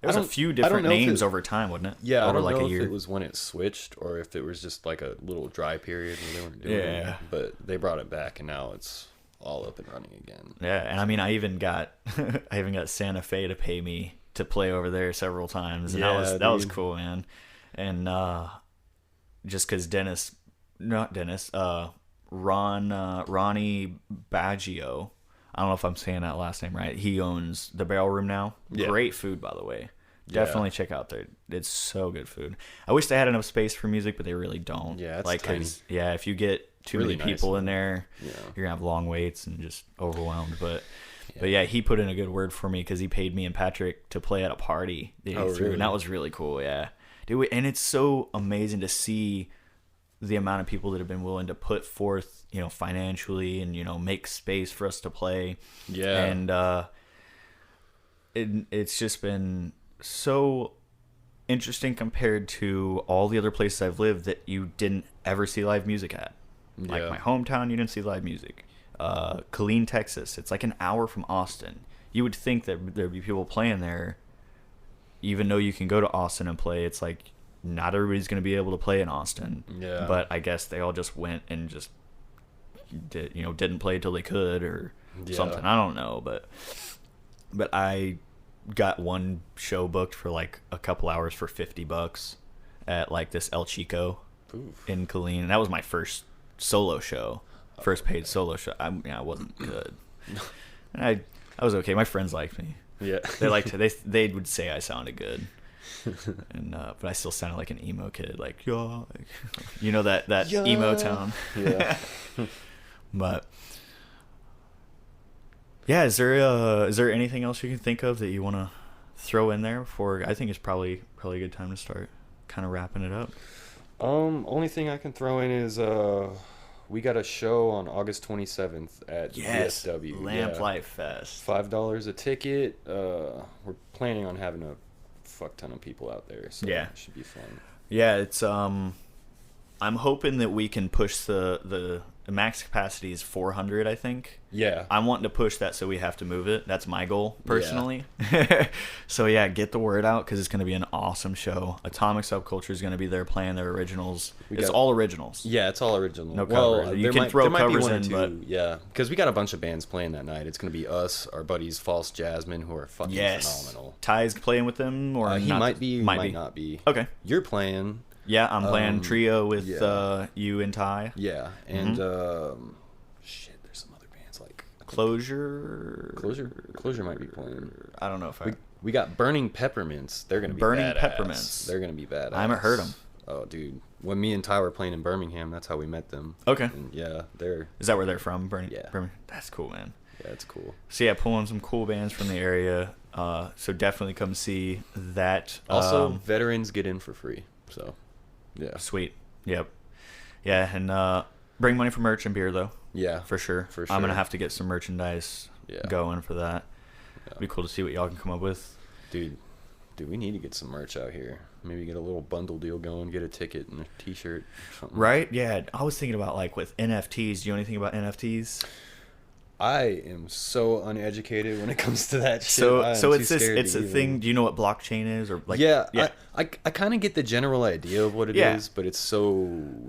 was a few different names over time, wasn't it? Yeah, over I don't know if it was when it switched or if it was just like a little dry period where they weren't doing it. But they brought it back, and now it's all up and running again. Yeah, and I mean, I even got Santa Fe to pay me to play over there several times, and that was cool, man. And just because Ronnie Baggio, I don't know if I'm saying that last name right. He owns the Barrel Room now. Yeah. Great food, by the way. Definitely check out there. It's so good food. I wish they had enough space for music, but they really don't. Yeah, it's tiny. If you get too many people in there, you're gonna have long waits and just overwhelmed. But yeah, he put in a good word for me because he paid me and Patrick to play at a party that he threw, and that was really cool. Yeah, dude, and it's so amazing to see the amount of people that have been willing to put forth, financially and make space for us to play. Yeah, and it's just been so interesting compared to all the other places I've lived that you didn't ever see live music at. Like my hometown, you didn't see live music. Killeen, Texas, it's like an hour from Austin. You would think that there'd be people playing there, even though you can go to Austin and play. It's like not everybody's going to be able to play in Austin. Yeah. But I guess they all just went and just didn't play till they could or something. I don't know, but I got one show booked for like a couple hours for $50 at like this El Chico in Killeen, and that was my first solo show, first paid solo show. I wasn't good, and I was okay. My friends liked me. Yeah, they would say I sounded good, and but I still sounded like an emo kid, like that emo town. Yeah, but. Yeah, is there anything else you can think of that you want to throw in there before? I think it's probably a good time to start kind of wrapping it up. Only thing I can throw in is we got a show on August 27th at VSW. Lamplight Fest. $5 a ticket. We're planning on having a fuck ton of people out there, so it should be fun. Yeah, it's I'm hoping that we can push the max capacity is 400, I think. Yeah. I'm wanting to push that so we have to move it. That's my goal, personally. Yeah. So, yeah, get the word out because it's going to be an awesome show. Atomic Subculture is going to be there playing their originals. It's all originals. Yeah, it's all original. No covers. You can throw covers in, but... Yeah, because we got a bunch of bands playing that night. It's going to be us, our buddies False Jasmine, who are fucking phenomenal. Ty's playing with them? Or he might be, might not be. Okay. You're playing... Yeah, I'm playing trio with you and Ty. Yeah, and Closure might be playing. I don't know if we got Burning Peppermints. They're gonna be Burning badass. Peppermints. They're gonna be badass. I haven't heard them. Oh, dude. When me and Ty were playing in Birmingham, that's how we met them. Okay. And yeah, they're... Is that where they're from? Yeah. Birmingham? That's cool, man. Yeah, it's cool. So yeah, pulling some cool bands from the area. So definitely come see that. Also, veterans get in for free. So, yeah. Sweet. Yep. Yeah, and bring money for merch and beer, though. Yeah. For sure. I'm going to have to get some merchandise going for that. Yeah. It'd be cool to see what y'all can come up with. Dude, we need to get some merch out here. Maybe get a little bundle deal going, get a ticket and a t-shirt or something. Right? Yeah. I was thinking about, like, with NFTs. Do you know anything about NFTs? I am so uneducated when it comes to that shit. So it's a thing. Do you know what blockchain is, or like? Yeah. I kind of get the general idea of what it is, but it's so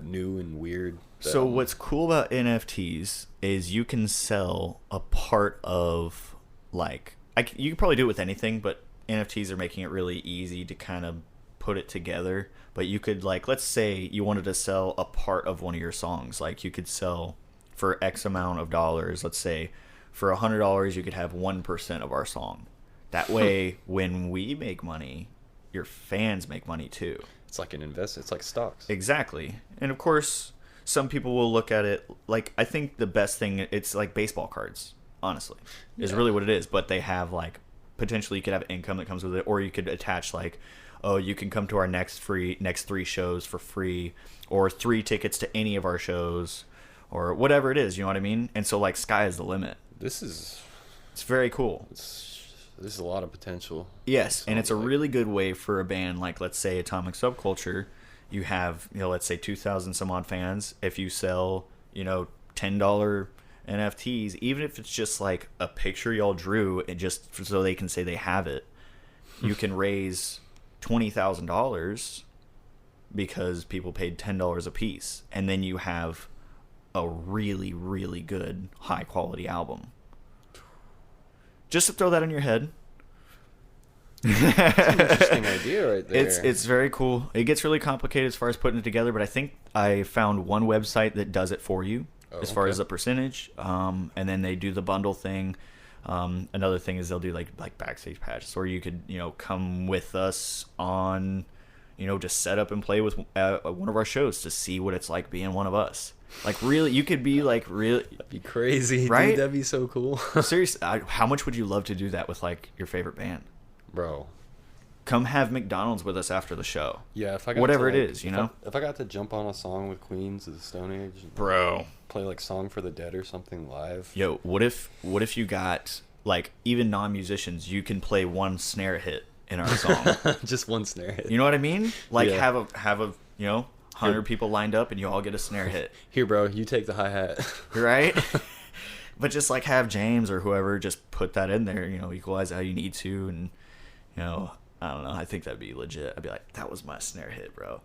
new and weird. So what's cool about NFTs is you can sell a part of, like, you can probably do it with anything, but NFTs are making it really easy to kind of put it together. But you could, like, let's say you wanted to sell a part of one of your songs, like you could sell for X amount of dollars. Let's say for $100 you could have 1% of our song. That way when we make money, your fans make money too. It's like an investment. It's like stocks. Exactly. And of course some people will look at it like, I think the best thing, it's like baseball cards, honestly, is really what it is. But they have, like, potentially you could have income that comes with it, or you could attach, like, oh, you can come to our next 3 shows for free, or 3 tickets to any of our shows, or whatever it is, you know what I mean? And so, like, sky is the limit. It's very cool. There's a lot of potential. Yes, and it's a really good way for a band like, let's say, Atomic Subculture. You have, let's say 2,000 some odd fans. If you sell, $10 NFTs, even if it's just like a picture y'all drew, and just so they can say they have it, you can raise $20,000 because people paid $10 a piece, and then you have a really, really good, high quality album. Just to throw that in your head. That's an interesting idea right there. It's very cool. It gets really complicated as far as putting it together, but I think I found one website that does it for you as far as the percentage. And then they do the bundle thing. Another thing is they'll do like backstage patches, or you could come with us on just set up and play with one of our shows to see what it's like being one of us. Like, really, you could be like, really, that'd be crazy, right? Dude, that'd be so cool. Seriously, how much would you love to do that with, like, your favorite band? Bro, come have McDonald's with us after the show. Yeah, if I got whatever to, like, it is, if I got to jump on a song with Queens of the Stone Age, bro, play like Song for the Dead or something live. Yo, what if you got, like, even non-musicians, you can play one snare hit in our song. Just one snare hit. You know what I mean? Like, have a 100 people lined up and you all get a snare hit. Here, bro, you take the hi-hat. Right? But just, like, have James or whoever just put that in there, equalize it how you need to, and I don't know. I think that'd be legit. I'd be like, that was my snare hit, bro.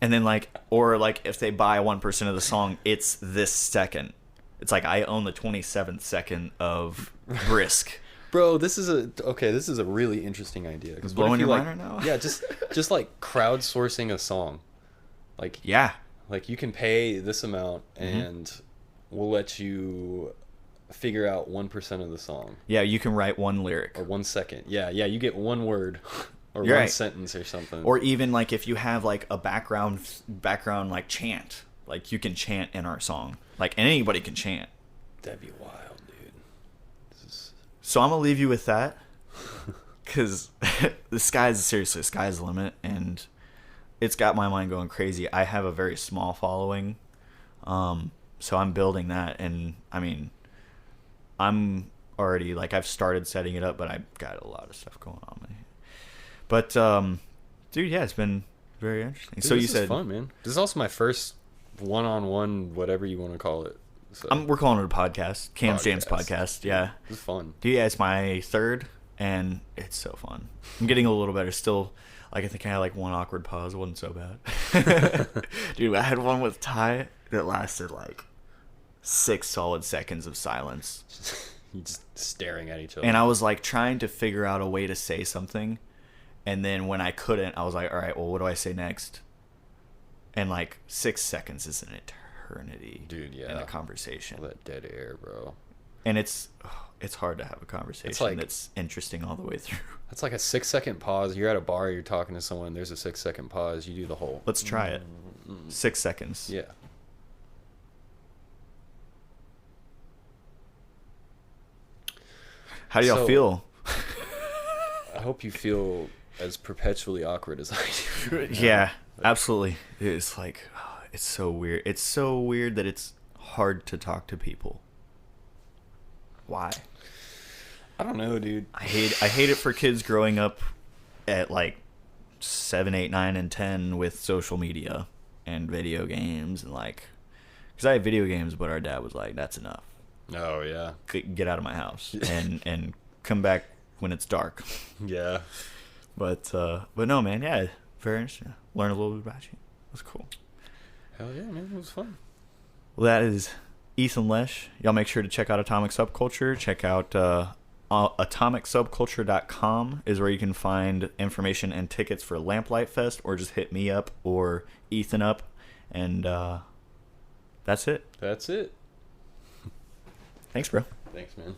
And then, like, or like if they buy 1% of the song, it's this second. It's like, I own the 27th second of Brisk. Bro, this is a really interesting idea. It's blowing your mind right now? Yeah, just like crowdsourcing a song. Like, yeah. Like, you can pay this amount and we'll let you figure out 1% of the song. Yeah, you can write one lyric. Or 1 second. Yeah, you get one word or You're one right. sentence or something. Or even, like, if you have, like, a background like chant. Like, you can chant in our song. Like, anybody can chant. That'd be wild, dude. So I'm going to leave you with that. Because the sky's the limit. And it's got my mind going crazy. I have a very small following. So I'm building that. And, I mean, I'm already, like, I've started setting it up, but I've got a lot of stuff going on. But, dude, yeah, it's been very interesting. Dude, so you said, is fun, man. This is also my first one-on-one, whatever you want to call it. So. We're calling it a podcast. Cam's James podcast. Yeah. It's fun. Dude, yeah, it's my third, and it's so fun. I'm getting a little better. Still, like, I think I had, like, one awkward pause. It wasn't so bad. Dude, I had one with Ty that lasted, like, 6 solid seconds of silence. You just staring at each other. And I was, like, trying to figure out a way to say something. And then when I couldn't, I was like, all right, well, what do I say next? And, like, 6 seconds is an eternity. Dude, yeah. In a conversation. All that dead air, bro. And it's hard to have a conversation that's interesting all the way through. That's like a 6-second pause. You're at a bar, you're talking to someone, there's a 6-second pause, you do the whole. Let's try it. 6 seconds. Yeah. How do y'all feel? I hope you feel as perpetually awkward as I do. Yeah, absolutely. It's like, it's so weird. It's so weird that it's hard to talk to people. Why? I don't know, dude. I hate it for kids growing up at like 7, 8, 9, and 10 with social media and video games and like, because I had video games, but our dad was like, "That's enough. Oh yeah, get out of my house and come back when it's dark." Yeah. But no, man. Yeah, very interesting. Learn a little bit about you. It was cool. Hell yeah, man. It was fun. Well, that is Ethan Lesh. Y'all make sure to check out Atomic Subculture. Check out atomicsubculture.com is where you can find information and tickets for Lamplight Fest, or just hit me up or Ethan up. And that's it. That's it. Thanks, bro. Thanks, man.